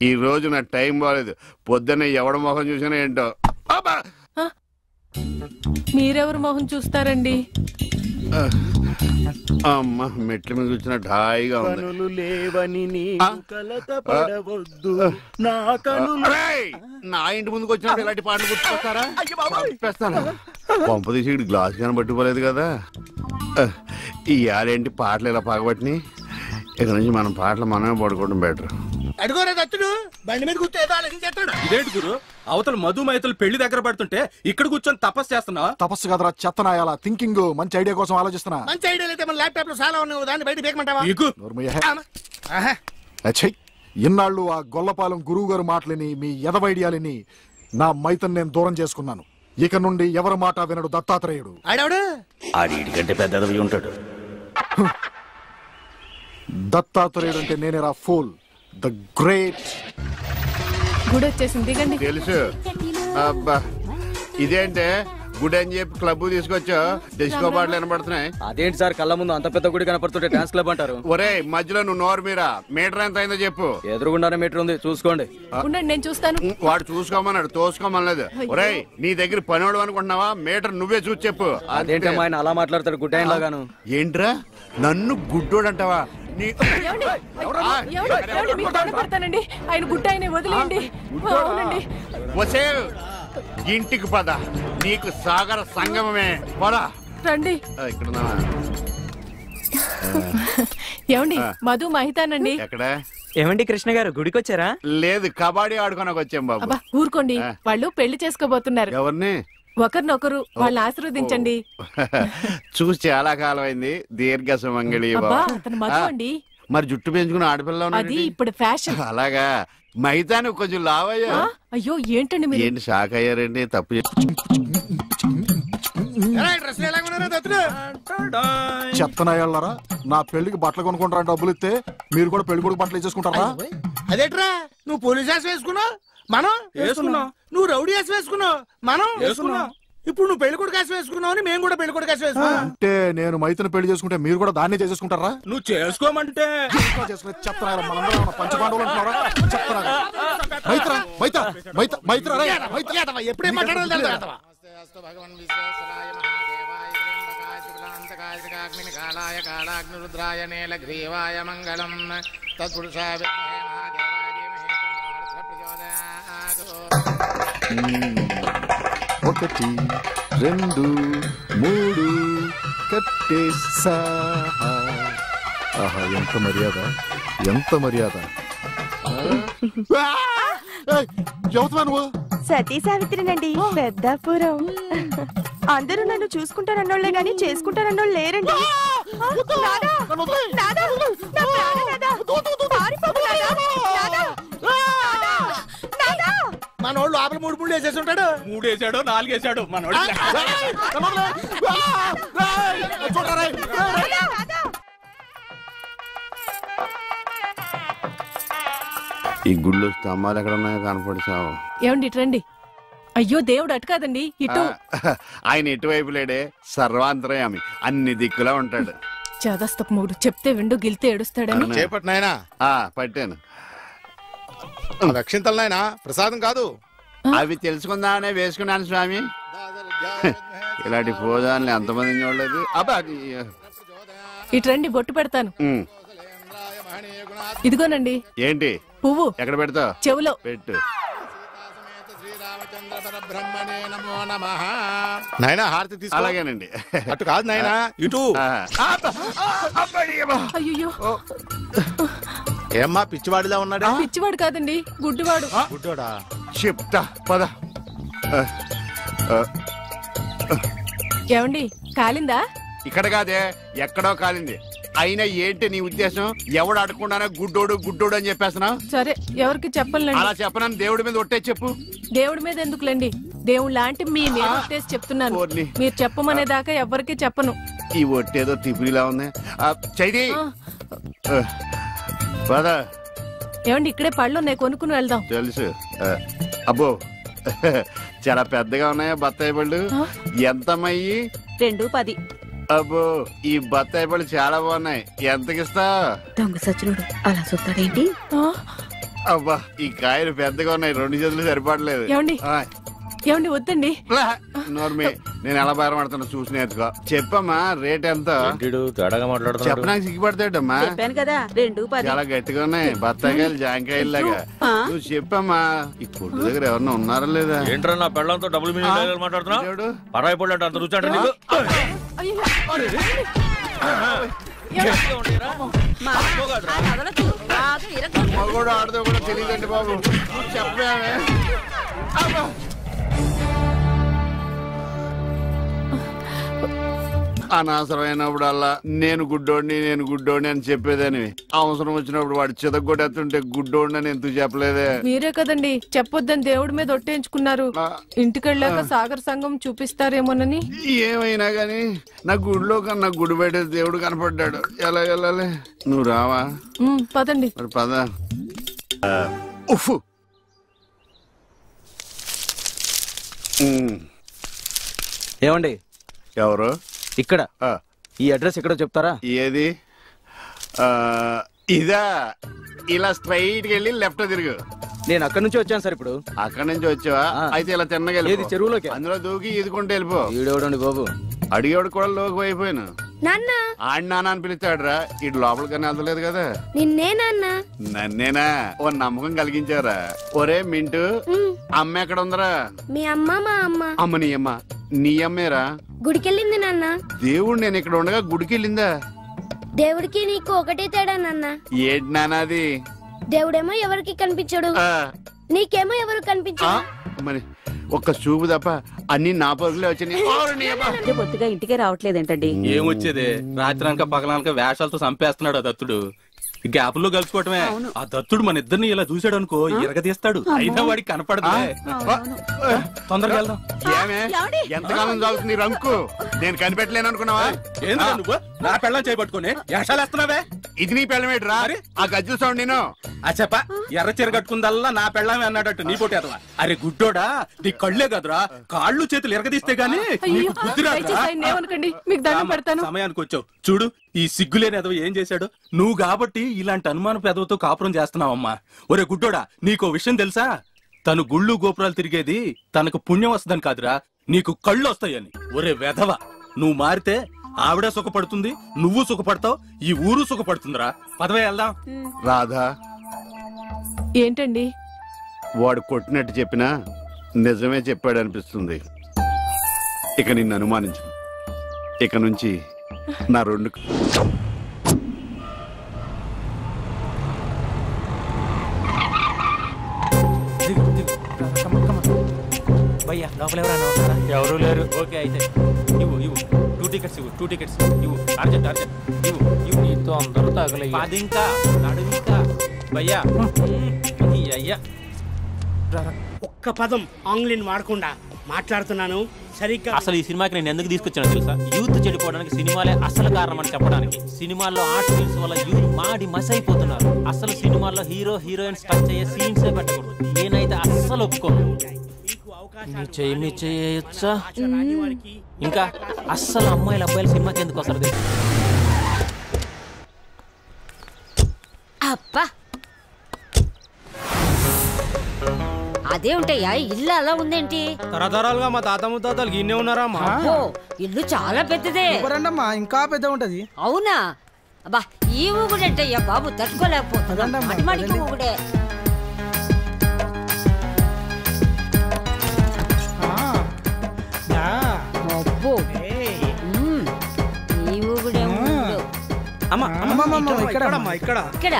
ఈ రోజు నా టైం బాగాలేదు. పొద్దున్నే ఎవడ మొహం చూసినా ఏంటో. మీరెవరు మొహం చూస్తారండి? అమ్మ మెట్ల మీద కూర్చున్నట్టు హాయిగా ఉంది. లేవని నా ఇంటి ముందుకు వచ్చినప్పుడు ఇలాంటి పాటలు గుర్తుకొస్తారా? చెప్పేస్తాను. పంప తీసి గ్లాస్ కానీ పట్టుకోలేదు కదా. ఈ ఆరేంటి పాటలు ఇలా పగబట్టినాయి. ఇక నుంచి మనం పాటలు మనమే పడుకోవడం బెటర్. అడుగోరే దత్తుడు బండి మీద కూర్చో ఏదో ఆలోచించేస్తాడు. ఇదేంటి గురు, అవతల మధు మైతులు పెళ్లి దగ్గర పడుతుంటే ఇక్కడ కూర్చొని తపస్సు చేస్తున్నావా? తపస్సు కదరా చెత్తనాయాల. థింకింగ్ మంచి ఐడియా కోసం ఆలోచిస్తున్నా. మంచి ఐడియా అయితే మన ల్యాప్టాప్ లో చాలా ఉన్నాయి, దాన్ని బయట బేకమంటావా? ఇన్నాళ్ళు ఆ గొల్లపాలెం గురువు గారు మాటలని, మీ ఎదవ ఐడియాలని నా మైతన్ నేను దూరం చేసుకున్నాను. ఇక నుండి ఎవరి మాట వినడు దత్తాత్రేయుడు. ఆడికంటే పెద్దది ఉంటాడు. దత్తాత్రేయుడు అంటే నేనేరా ఫూల్, ద గ్రేట్. గుడి వచ్చేసింది, దిగండి. తెలుసు. అబ్బా ఇదేంటే గుడి అని చెప్పి క్లబ్ తీసుకొచ్చా, డిస్కో పాటలు వినపడుతున్నాయి. అదేంటి సార్, కళ్ళ ముందు అంత పెద్ద గుడి కనపడుతుంటే డాన్స్ క్లబ్ అంటారు? ఒరే మధ్యలో నువ్వు నోరు మీరా. మీటర్ ఎంత అయిందో చెప్పు. ఎదురుగుండానే మీటర్ ఉంది, చూసుకోండి. ఉండండి, నేను చూస్తాను. వాడు చూసుకోమన్నాడు, తోసుకోమనలేదు. ఒరే నీ దగ్గర పనివాడు అనుకుంటున్నావా? మీటర్ నువ్వే చూసి చెప్పు. అదేంటమ్మా ఆయన అలా మాట్లాడతాడు గుడ్డాయన లాగాను? ఏంట్రా నన్ను గుడ్డోడు అంటావా? పడతానండి, ఆయన గుడ్డ ఆయన వదిలేయండి. వసే ఇంటికి పద, నీకు సాగర సంగమమే. పదా రండి. ఇక్కడ ఏమండి, మధు మహితానండి. ఎక్కడ? ఏమండి కృష్ణ గారు, గుడికి వచ్చారా? లేదు, కబడ్డీ ఆడుకోనకు వచ్చాం బాబు. అబ్బా ఊరుకోండి, వాళ్ళు పెళ్లి చేసుకోబోతున్నారు. ఎవరిని? ఒకరినొకరు వాళ్ళని ఆశీర్వదించండి. చూసి చాలా కాలం అయింది. దీర్ఘ సుమంగళి అబ్బా, అతను మధు అండి. మరి జుట్టు పెంచుకుని ఆడపిల్ల అది ఇప్పుడు ఫ్యాషన్. అలాగా మైతా నువ్వు కొంచెం లావయ్యా. అయ్యో ఏంటండి మీరు? ఏంటి షాక్ అయ్యారండి? తప్పు చెత్తనాయాలరా, నా పెళ్లికి బట్టలు కొనుక్కుంటారా డబ్బులు ఇస్తే మీరు కూడా పెళ్లి కొడుకు బట్టలు ఇచ్చేసుకుంటారా? అదేట్రా, నువ్వు పోలీస్ వేషం వేసుకున్నావు, మనం వేసుకున్నావు. నువ్వు రౌడీ వేషం వేసుకున్నావు, మనం వేసుకున్నావు. ఇప్పుడు నువ్వు పెళ్లి కొడుకు వేషం వేసుకున్నావు అని మేము కూడా పెళ్లి కొడుకు వేషం వేసుకున్నాం. అంటే నేను మైతను పెళ్లి చేసుకుంటే మీరు కూడా దాన్ని చేసేసుకుంటారా? నువ్వు చేసుకోమంటే చెప్తారా? మనందరం పంచపాండవులు అంటున్నారా? చెప్తారా? ఎప్పుడేం మాట్లాడాలి? కాళాగ్నిరుద్రాయ నీలగ్రీవాయ మంగళం తత్పురుషాయ. ఒకటి, రెండు, మూడు కట్టేసా. ఆహా, ఎంత మర్యాద, ఎంత మర్యాద. ఎవతవా నువ్వు? సతీ సావిత్రినండి, పెద్దాపురం. అందరూ నన్ను చూసుకుంటారన్నోళ్లే గాని చేసుకుంటారన్నోళ్ళు లేరండి. మనోళ్ళు ఆపల 3 పుళ్ళు వేసేసి ఉంటాడు. 3 వేసాడు, 4 వేసాడు మనోడు. ఈ గుళ్ళు స్తంభాలు ఎక్కడ ఉన్నాయో కనపడి సావు. ఏమండి ఇట్రండి. అయ్యో దేవుడు అటు కాదండి, ఇటు. ఆయన ఎటువైపు లేడే, సర్వాంతరయామి, అన్ని దిక్కులా ఉంటాడు. చదస్తపు మూడు చెప్తే విండు గిల్తే ఏడుస్తాడని. చేపట్టు నాయనా. పట్టాను. రక్షింతలు నాయనా, ప్రసాదం కాదు. అవి తెలుసుకుందామనే వేసుకున్నాను స్వామి. ఇలాంటి పూజాన్ని ఎంతమంది చూడలేదు. అబ్బా ఇట్రండి, బొట్టు పెడతాను. ఇదిగోనండి. ఏంటి పువ్వు? ఎక్కడ పెడతావు? చెవులో పెట్టు. నాయనా హారతి తీసుకో. అలాగేనండి. అటు కాదు నాయనా, ఇటు. అయ్యో, ఏమ్మా పిచ్చివాడిలా ఉన్నాడా? పిచ్చివాడు కాదండి, గుడ్డివాడు. గుడ్డోడా? చెప్తా పద. ఏమండి కాలిందా? ఇక్కడ కాదే, ఎక్కడో కాలింది. అయినా ఏంటి నీ ఉద్దేశం? ఎవడు అడగకుండానే గుడ్డోడు గుడ్డోడు అని చెప్పేస్తున్నావు? సరే, ఎవరికి చెప్పలేండి. అలా చెప్పనని దేవుడి మీద ఒట్టే చెప్పు. దేవుడి మీద ఎందుకులేండి, దేవుడు లాంటి మీ మీద ఒట్టేసి చెప్తున్నాను. మీరు చెప్పమనేదాకా ఎవరికి చెప్పను. ఈ ఒట్టేదో తిప్పిలా ఉంది. చైది పద. ఏమండి ఇక్కడే పళ్ళు ఉన్నాయి, కొనుక్కుని వెళ్దాం. తెలుసు. అబ్బో చాలా పెద్దగా ఉన్నాయా బత్తాయి పళ్ళు? ఎంతమయ్యి? 2.10. అబ్బో ఈ బత్తాయి పళ్ళు చాలా బాగున్నాయి. ఎంతకిస్తా? దొంగ సచ్చినోడు అలా చూస్తాడేంటి? అబ్బా ఈ కాయలు పెద్దగా ఉన్నాయి, 2 చేతులు సరిపడలేదు. ఏమండి ఏమండి వద్దండి. నోర్మి, నేను ఎలా బయటపడుతున్నా చూసి నేర్చుకో. చెప్పమ్మా రేట్ ఎంత? చెప్పడానికి సిగ్గుపడతాడమ్మా. చెప్పాను కదా 2.10. చాలా గట్టిగా ఉన్నాయి బత్తాయికాయలు, జాంకాయలు లాగా. నువ్వు చెప్పమ్మా. ఈ కొట్టు దగ్గర ఎవరన్నా ఉన్నారా లేదా? ఏంట్రా నా పెళ్ళంతో డబుల్ మీనింగ్ మాట్లాడుతున్నా? పరాయి పళ్ళు అంటే అంత రుచి అంటే నీకు? మగోడు ఆడదో కూడా తెలియదండి బాబు. చెప్పామే. అనవసరమైనప్పుడల్లా నేను గుడ్డోడిని అని చెప్పేదని, అవసరం వచ్చినప్పుడు వాడు చితగొట్టేస్తుంటే గుడ్డోడిని అని ఎందుకు చెప్పలేదే? మీరే కదండి చెప్పొద్దని దేవుడి మీద ఒట్టేయించుకున్నారు. ఇంటికెళ్ళాక సాగర్ సంఘం చూపిస్తారేమోనని. ఏమైనా గాని నా గుడిలో కన్నా గుడి బయట దేవుడు కనపడ్డాడు. ఎలా వెళ్ళాలి? నువ్వు రావా? పదండి. మరి పద. ఏమండి? ఎవరు? ఇక్కడ ఈ అడ్రస్ ఎక్కడో చెప్తారా? ఏది? ఇదా? ఇలా స్ట్రైట్ వెళ్ళి లెఫ్ట్ తిరుగు. నేను అక్కడి నుంచి వచ్చాను సార్. ఇప్పుడు అక్కడి నుంచి వచ్చావా? అయితే ఇలా తిన్నగా చెరువులోకి అందులో దూకి ఈదుకుంటే వెళ్ళిపో. ఈడేవడండి బాబు? అడిగేవాడు కూడా లోకి అయిపోయాను. నాన్న ఆడి నాన్న అని పిలుస్తాడురా. ఇటు లోపలికన్నా వెళ్తలేదు కదా. నిన్నే నాన్న. నన్నేనా? ఓ నమ్మకం కలిగించారా? ఒరే మింటూ, అమ్మ ఎక్కడ ఉందరా? మీ అమ్మ మా అమ్మ. అమ్మ నీ అమ్మ? నీ అమ్మేరా? గుడికెళ్ళింది నాన్న. దేవుడు నేను ఇక్కడ ఉండగా గుడికెళ్ళిందా? దేవుడికి నీకు ఒకటే తేడా నాన్న. ఏంటి నాన్నది? దేవుడేమో ఎవరికి కనిపించడు, నీకేమో ఎవరు కనిపించడు. ఒక్క చూపు తప్ప అన్ని నా పరుగులే వచ్చినాయి. బొత్తిగా ఇంటికే రావట్లేదేంటండి? ఏమొచ్చేదే, రాత్రనక పగలనక వేషాలతో చంపేస్తున్నాడు ఆ దత్తుడు. గ్యాప్ లో కలుసుకోవటమే. ఆ దత్తుడు మన ఇద్దరిని ఇలా చూసాడు అనుకో, ఎరగదీస్తాడు. అయినా వాడికి కనపడదు. తొందరగా వెళ్దాం. ఎంతకాలం చాలుతుంది రంకు? నేను కనిపెట్టలేను అనుకున్నావా? ఏంద్రా నువ్వు నా పెళ్ళం చేయబట్టుకుని వేషాలేస్తున్నావే? ఇది నీ పెళ్ళమేట్రా? ఆ గజ్జల సౌండ్ నేను చెప్ప ఎర్ర చీర కట్టుకుందల్లా నా పెళ్ళమే అన్నాడట్టు నీ పోటేదవా? అరే గుడ్డోడా, నీ కళ్ళే కదరా, కాళ్ళు చేతులు ఎరగదీస్తే గానీ నీకు బుద్ధి రాదురా. సమయానికి వచ్చావు చూడు. ఈ సిగ్గులేని ఎదవ ఏం చేశాడు? నువ్వు కాబట్టి ఇలాంటి అనుమాన పెదవతో కాపురం చేస్తున్నావమ్మా. ఒరే గుడ్డోడా, నీకో విషయం తెలుసా? తను గుళ్ళు గోపురాలు తిరిగేది తనకు పుణ్యం వస్తుందని కాదురా, నీకు కళ్ళు వస్తాయని. ఒరే వెధవ, నువ్వు మారితే ఆవిడ సుఖపడుతుంది, నువ్వు సుఖపడతావు, ఈ ఊరు సుఖపడుతుందిరా. పదవే వెళ్దాం. రాధా, ఏంటండి? వాడు కొట్టినట్టు చెప్పినా నిజమే చెప్పాడు అనిపిస్తుంది. ఇక నిన్ను అనుమానించు. ఇక నుంచి నా రెండు భయ్యా లోపల ఎవరు లేరు. ఓకే అయితే ఇవ్వు 2 టికెట్స్ ఇవ్వు. 2 టికెట్స్ ఇవ్వు. అర్జెంట్ ఇవ్వు. నీతో అందరూ తగలయ్య. అది ఇంకా నడువింకా భయ్యా. అయ్యా ఒక్క పదం ఆంగ్లీన్ వాడకుండా మాట్లాడుతున్నాను సరిగ్గా. అసలు ఈ సినిమాకి నేను ఎందుకు తీసుకొచ్చానో తెలుసా? యూత్ చెడిపోవడానికి సినిమాలే అసలు కారణం అని చెప్పడానికి. సినిమాల్లో ఆర్ట్ ఫిల్మ్స్ వల్ల యూత్ మాడి మస్ అయిపోతున్నారు. అసలు సినిమాల్లో హీరో హీరోయిన్స్ టచ్ అయ్యే సీన్సే పెట్టకూడదు. నేనైతే అస్సలు ఒప్పుకోను. మీ చేయొచ్చా? ఇంకా అస్సలు అబ్బాయిలు సినిమాకి ఎందుకు వస్తారు? అబ్బా, అదే ఉంటాయా? ఇల్లు అలా ఉందేంటి? తరతరాలుగా మా తాత ముత్తాతలు గిన్నే ఉన్నారా? ఇల్లు చాలా పెద్దదే. ఇంకా పెద్ద ఉంటది. అవునా? అబ్బా, ఈ ఊగుడంటయ్యా బాబు, తట్టుకోలేకపోతున్నా. మాటిమాటికి ఊగుడే. అబ్బో, ఈ ఊగుడే ఊగుడు. ఇక్కడ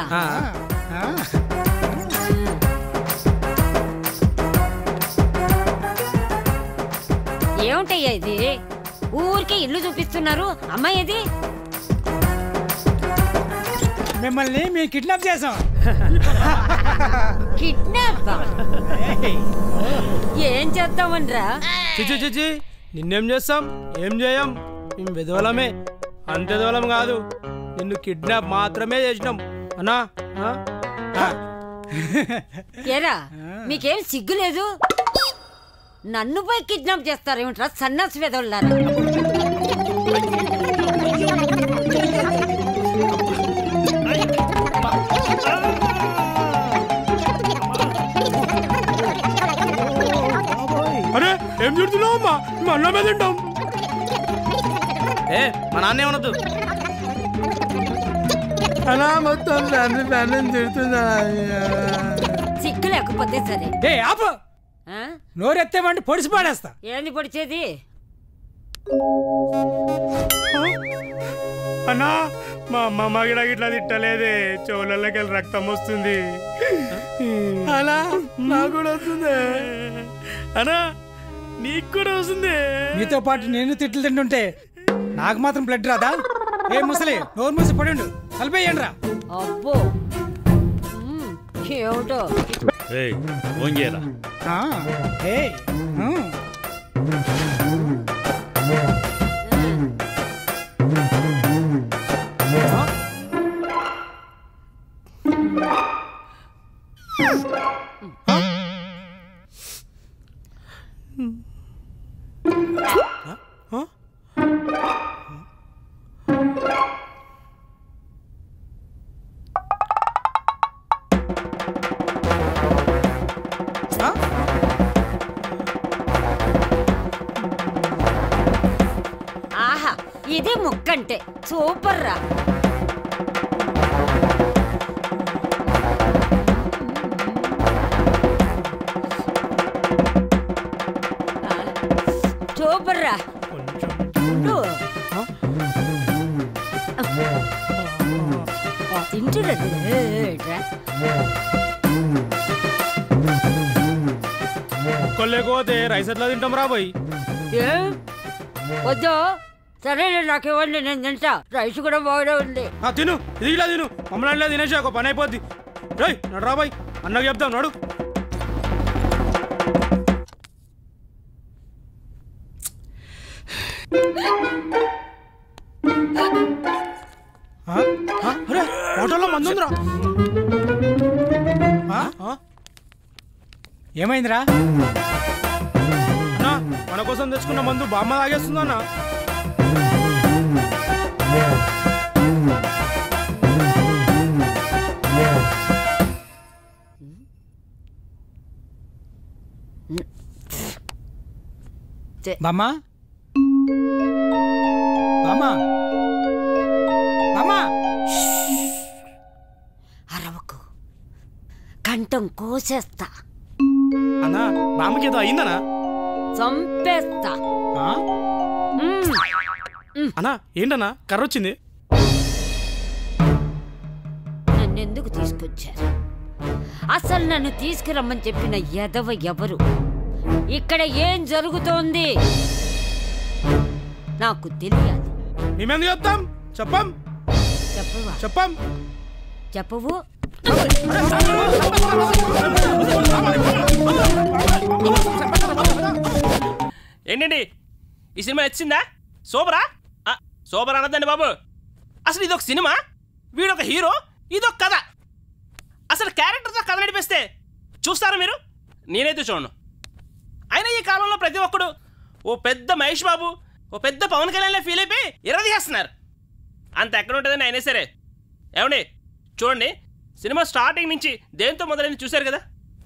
ఏముంటయ్యా ఇది? ఊరికే ఇల్లు చూపిస్తున్నారు. అమ్మాయి ఇది మిమ్మల్ని మేము కిడ్నాప్ చేసాం. కిడ్నాప్? ఏం చేద్దామనరా? చిచి నిన్నేం చేస్తాం? ఏం చేయం? మేము విధవలమే. అంత విధవలం కాదు, నిన్ను కిడ్నాప్ మాత్రమే చేసినాం అన్నా. ఏరా, మీకేం సిగ్గు లేదు? నన్ను పోయి కిడ్నాప్ చేస్తారేమిట్రా సన్నాసి వెదవులారా? అరే ఏం చెప్తున్నావు అమ్మా? మా అన్న మీద తింటాం. మా నాన్న ఏమనొద్దు. అలా మొత్తం తిడుతున్నా. సిగ్గు లేకపోతే సరే. ఆపు, నోరెత్తేమంటే పొడిసి పాడేస్తా. ఏంది పొడిచేది? అన్నా, మా అమ్మ గిట్లా తిట్టలేదే, చెవులకి వెళ్ళి రక్తం వస్తుంది. అలా నాకు కూడా వస్తుంది అన్నా, నీకు కూడా వస్తుంది. మీతో పాటు నేను తిట్లు తింటుంటే నాకు మాత్రం బ్లడ్ రాదా? ఏ ముసలి, నోరు మూసి పడిండు, కలిపేయండి రా. అబ్బో, ఏమిటో. ఆహా, ఇదే ముక్కంటే సూపర్ రా. సూపర్ రా. తింటురా. ఎవరు లేకపోతే రైస్ ఎట్లా తింటాం రా పోయి? వద్దు సరేలే, నాకు ఇవ్వండి, నేను తింటా. రైస్ కూడా బాగానే ఉంది. తిను, ఇది ఇలా తిను. మమ్మల్ని తినేసి ఒక పని అయిపోద్ది. రేయ్ నడు రా బాయ్, అన్నకు చెప్తాం నడు. అరే హోటల్లో మందు ఉందిరా. ఏమైందిరా? అన్నా మన కోసం తెచ్చుకున్న మందు బామ్మ తాగేస్తుందన్నా. బామ్మా బామ్మా బామ్మా అరవకు, కంఠం కోసేస్తా. అన్నా బామ్మకి ఏదో అయిందనా? చంపేస్తా. అన్నా ఏంటన్నా కర్ర వచ్చింది? నన్నెందుకు తీసుకొచ్చారు? అసలు నన్ను తీసుకురమ్మని చెప్పిన ఎదవ ఎవరు? ఇక్కడ ఏం జరుగుతోంది నాకు తెలియాలి. మేమెందుకు చెప్తాం? చెప్పం చెప్పవా? చెప్పం చెప్పవు. ఏంటండి ఈ సినిమా నచ్చిందా? సూపరా? సూపర్ అనద్దండి బాబు. అసలు ఇదొక సినిమా, వీడొక హీరో, ఇదొక కథ. అసలు క్యారెక్టర్తో కథ నడిపిస్తే చూస్తారా మీరు? నేనైతే చూడను. అయినా ఈ కాలంలో ప్రతి ఒక్కడు ఓ పెద్ద మహేష్ బాబు, ఓ పెద్ద పవన్ కళ్యాణ్లో ఫీల్ అయిపోయి ఇరదీసేస్తున్నారు. అంత ఎక్కడ ఉంటుందని అయినా సరే. ఏమండి చూడండి, సినిమా స్టార్టింగ్ నుంచి దేంతో మొదలైంది చూశారు కదా?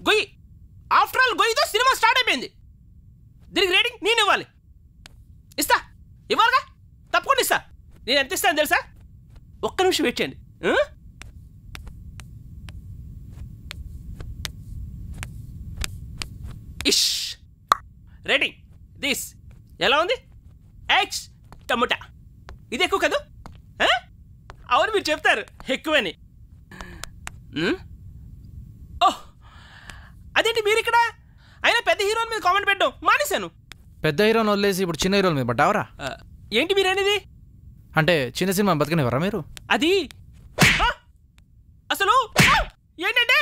గొయ్యి. ఆఫ్టర్ ఆల్ గొయ్యితో సినిమా స్టార్ట్ అయిపోయింది. దీనికి రేటింగ్ నేను ఇవ్వాలి. ఇస్తా, ఇవ్వాలిగా, తప్పకుండా ఇస్తా. నేను ఎంత ఇస్తాను తెలుసా? ఒక్క నిమిషం వెయిట్ చేయండి. ఇష్ రేటింగ్ దిస్ ఎలా ఉంది? X tomato. ఇది ఎక్కువ కదా? అవును మీరు చెప్తారు ఎక్కువని. ఓహ్ అదేంటి మీరు ఇక్కడ? అయినా పెద్ద హీరోల మీద కామెంట్ పెట్టడం మానేశాను. పెద్ద హీరోని వదిలేసి ఇప్పుడు చిన్న హీరోల మీద పడ్డావరా? ఏంటి మీరు అనేది? అంటే చిన్న సినిమా బతకనివరా మీరు? అది అసలు ఏంటంటే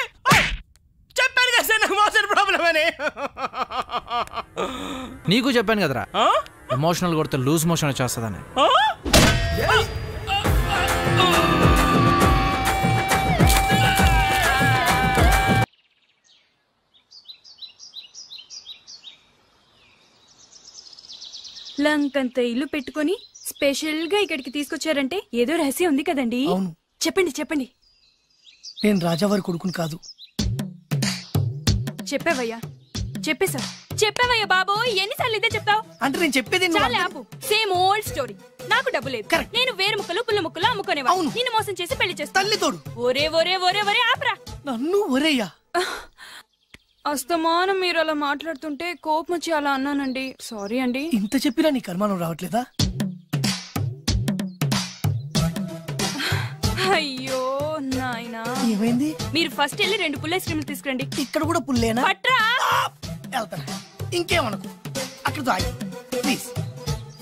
చెప్పాను కదా సార్, నాకు మోషన్ ప్రాబ్లం అని. నీకు చెప్పాను కదరా, ఎమోషనల్ కొడితే లూజ్ మోషన్ వచ్చేస్తుందని. లంకంత ఇల్లు పెట్టుకొని స్పెషల్ గా ఇక్కడికి తీసుకొచ్చారంటే ఏదో రహస్యం ఉంది కదండి? అవును, చెప్పండి చెప్పండి. నేను రాజావారి కొడుకుని కాదు. చెప్పావయ్యా, చెప్పేశా. చెప్పావయ్యా బాబు, ఎన్నిసార్లు ఇదే చెప్తావు? అంటే నేను చెప్పేది చాలా ఆపు. Same old story. నాకు డబ్బు లేదు, నేను వేరు ముక్కలు పుల్ల ముక్కలు అమ్ముకునేవా. నిన్ను మోసం చేసి పెళ్లి చేస్తా. తల్లి తోడు. ఒరే ఒరే ఒరే ఒరే ఆపరా. నన్ను ఒరేయ్యా. అస్తమానం మీరు అలా మాట్లాడుతుంటే కోపం వచ్చి అలా అన్నానండి. సారీ అండి. ఇంత చెప్పినా నీ కర్మానం రావట్లేదా? అయ్యో నాయనా, ఏమైంది? మీరు ఫస్ట్ వెళ్ళి 2 పుల్ల ఐస్ క్రీమ్లు తీసుకురండి. ఇక్కడ కూడా పుల్లేనా? పట్రా. వెళ్తాను, ఇంకేమనుకో. అక్కడ తాగి ప్లీజ్.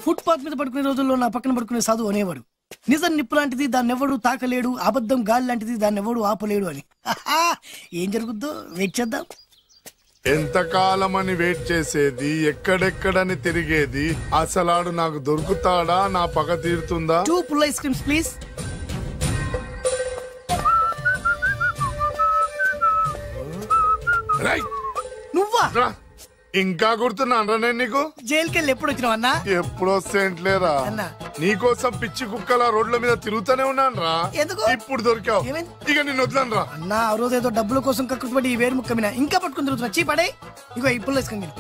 ఫుట్పాత్ మీద పడుకునే రోజుల్లో నా పక్కన పడుకునే సాధువు అనేవాడు, నిజం నిప్పు లాంటిది దాన్ని ఎవడు తాకలేడు, అబద్ధం గాలి లాంటిది దాన్ని ఎవడు ఆపలేడు అని. ఏం జరుగుద్దో వెయిట్ చేద్దాం. ఎంతకాలమని వెయిట్ చేసేది, ఎక్కడెక్కడని తిరిగేది, అసలాడు నాకు దొరుకుతాడా, నా పగ తీరుతుందా? 2 పుల్ల ఐస్ క్రీమ్స్ ప్లీజ్. నువ్వా? ఇంకా గుర్తున్నాను నేను నీకు. జైలుకి వెళ్ళి ఎప్పుడు వచ్చినావు అన్నా? ఎప్పుడు వస్తేంట్లేరా, నీకోసం పిచ్చి కుక్కల రోడ్ల మీద తిరుగుతూనే ఉన్నాను రా. ఎందుకు? ఇప్పుడు దొరికావు, ఇక నిన్ను వదలను రా. అన్నా ఆ రోజు ఏదో డబ్బుల కోసం కక్కుపడి ఈ వేరు ముక్క మీద ఇంకా పట్టుకుని తిరుగుతున్నా. చీపడే ఇగో ఇప్పుడు వేసుకుంది.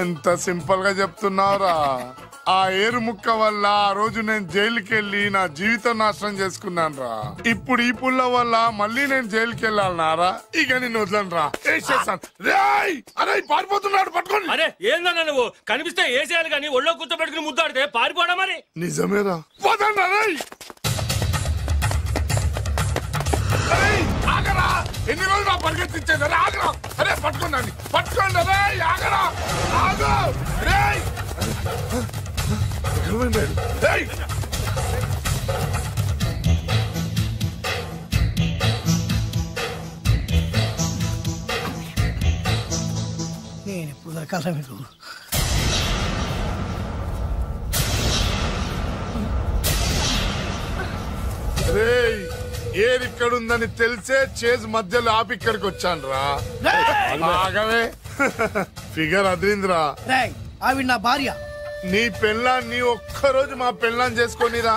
ఎంత సింపుల్ గా చెప్తున్నావురా. ఆ ఏరు ముక్క వల్ల ఆ రోజు నేను జైలుకి వెళ్ళి నా జీవితం నాశనం చేసుకున్నాను రా. ఇప్పుడు ఈ పుల్ల వల్ల మళ్ళీ నేను జైలుకి వెళ్ళాలన్నారా? ఇక నిన్ను వదలను రా. అరే పారిపోతున్నాడు, పట్టుకోండి. అరే ఏందన్నా నువ్వు? కనిపిస్తే ఏసేయాలి కానీ ఒళ్ళో కూర్చోబెట్టుకుని ముద్దాడితే పారిపోవడం మరి. నిజమేరా, వదలరా. ఆగరా ఎన్ని రోజులు నా పరిగెత్తించేది ఆగరా అరే పట్టుకోండి పట్టుకోండి అరే ఆగరా ఆగు రేయ్ రేయ్ నేను ఎప్పుడు దొరకాల మీకు రేయ్ ఏరిక్కడుందని తెలిసే చేజ్ మధ్యలో ఆపి ఇక్కడికి వచ్చాను రా ఆగవే ఫిగర్ అదిరిందిరా రేయ్ ఆవిడ నా భార్య నీ పెళ్ళాన్ని ఒక్కరోజు మా పెళ్ళాన్ని చేసుకొనిరా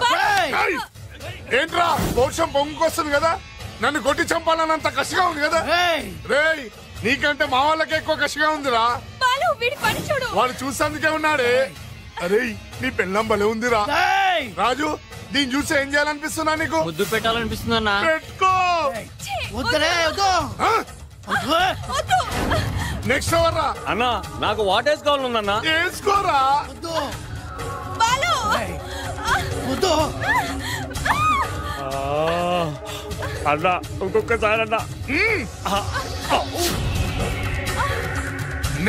ఏంట్రా పౌరుషం పొంగుకొస్తుంది కదా నన్ను కొట్టి చంపాలన్నంత కసిగా ఉంది కదా రేయ్ నీకంటే మా వాళ్ళకి ఎక్కువ కసిగా ఉందిరా వాడు చూసేందుకే ఉన్నాడే అరే నీ పెళ్ళం భలే ఉందిరా రాజు దీన్ని చూసి ఏం చేయాలనిపిస్తున్నా నీకు ముద్దు పెట్టాలనిపిస్తుందన్నా పెట్టుకో నెక్స్ట్ ఎవరు రా అన్నా నాకు వాటేస్ కావాలన్నా వేసుకోరా అన్నా ఇంకొకసారి అన్నా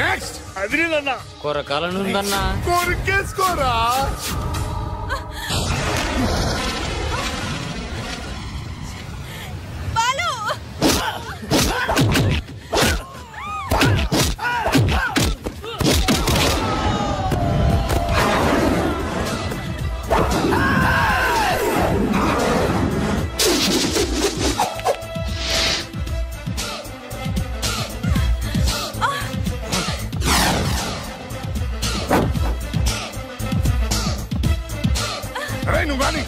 నెక్స్ట్ అదిరిందన్నా కొరకాలనుందన్నా కొరికేసుకోరా అరే నువ్వు కానీ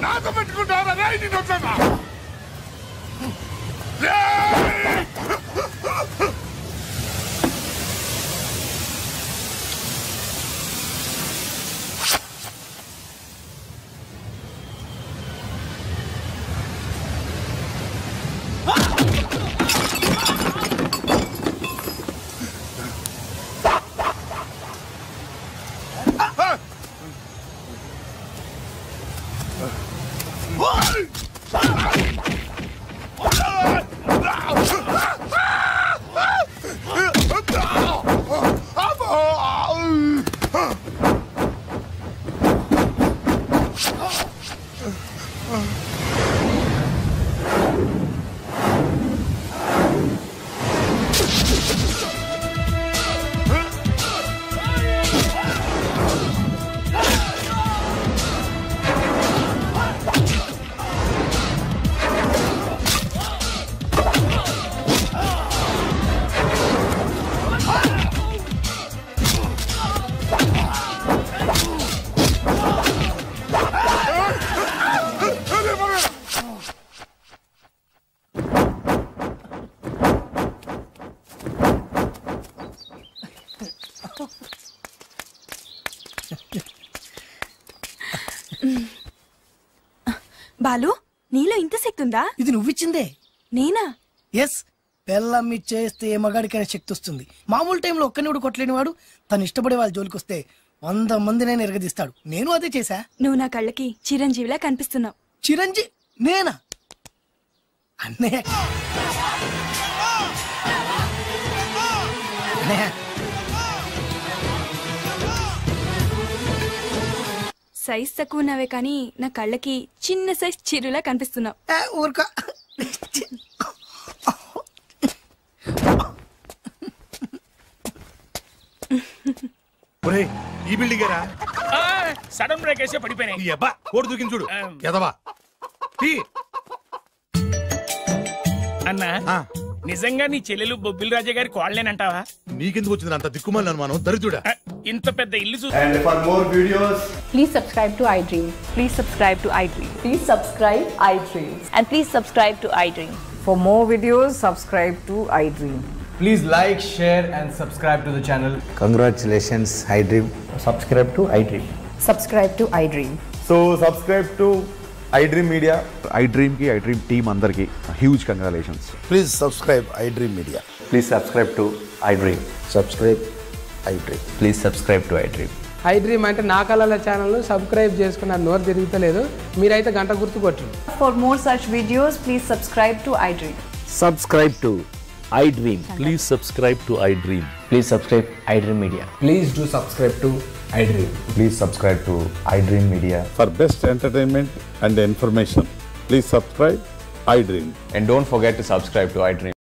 నాతో పెట్టుకుంటారా రే నీ నొట్లన్నా బాలు నీలో ఇంత శక్తి ఉందా? ఇది నువ్విచ్చిందే. నేనా? ఎస్, పెళ్ళం ఇచ్చేస్తే ఏ మగాడికైనా శక్తి వస్తుంది. మామూలు టైంలో ఒక్కని కూడా కొట్టలేని వాడు తను ఇష్టపడే వాళ్ళ జోలికి వస్తే 100 మందినైనా ఎరగదీస్తాడు. నేను అదే చేశా. నువ్వు నా కళ్ళకి చిరంజీవిలా కనిపిస్తున్నావు. చిరంజీవి నేనా? అన్నయ్య సైజ్ తక్కువ ఉన్నావే కానీ నా కళ్ళకి చిన్న సైజ్ చిరులా కనిపిస్తున్నావు. ఊరుకో. ఈ బిల్డింగ్ సడన్ బ్రేక్ వేసే పడిపోయినాయి. ఈ అబ్బా కోడి దూకింది చూడు ఎదవా. అన్నా నిజంగా నీ చెల్లెలు బొబ్బిల్ రాజా గారి కోడలేనంటావా? నీకెందుకు వచ్చింది అంత దిక్కుమాలి అనుమానం? దరిద్రుడా. ఇంత పెద్ద ఇల్లు చూసి. And for more videos, please subscribe to iDream. Please subscribe to iDream. Please subscribe iDream. And please subscribe to iDream. For more videos, subscribe to iDream. Please like, share and subscribe to the channel. Congratulations, iDream. Subscribe to iDream. Subscribe to iDream. So subscribe to iDream Media. iDream ki iDream team andarki huge congratulations. Please subscribe iDream Media. Please subscribe to iDream. Subscribe iDream. Please subscribe to iDream. iDream అంటే నా కళల ఛానల్ సబ్స్క్రైబ్ చేసుకున్నారు. నోరు తిరుగుతలేదు, మీరైతే గంట గుర్తు కొట్టండి. For more such videos, please subscribe to iDream. Subscribe to iDream. Please subscribe to iDream. Please subscribe iDream Media. Please do subscribe to iDream. Please subscribe to iDream Media. For best entertainment and information, please subscribe iDream. And don't forget to subscribe to iDream.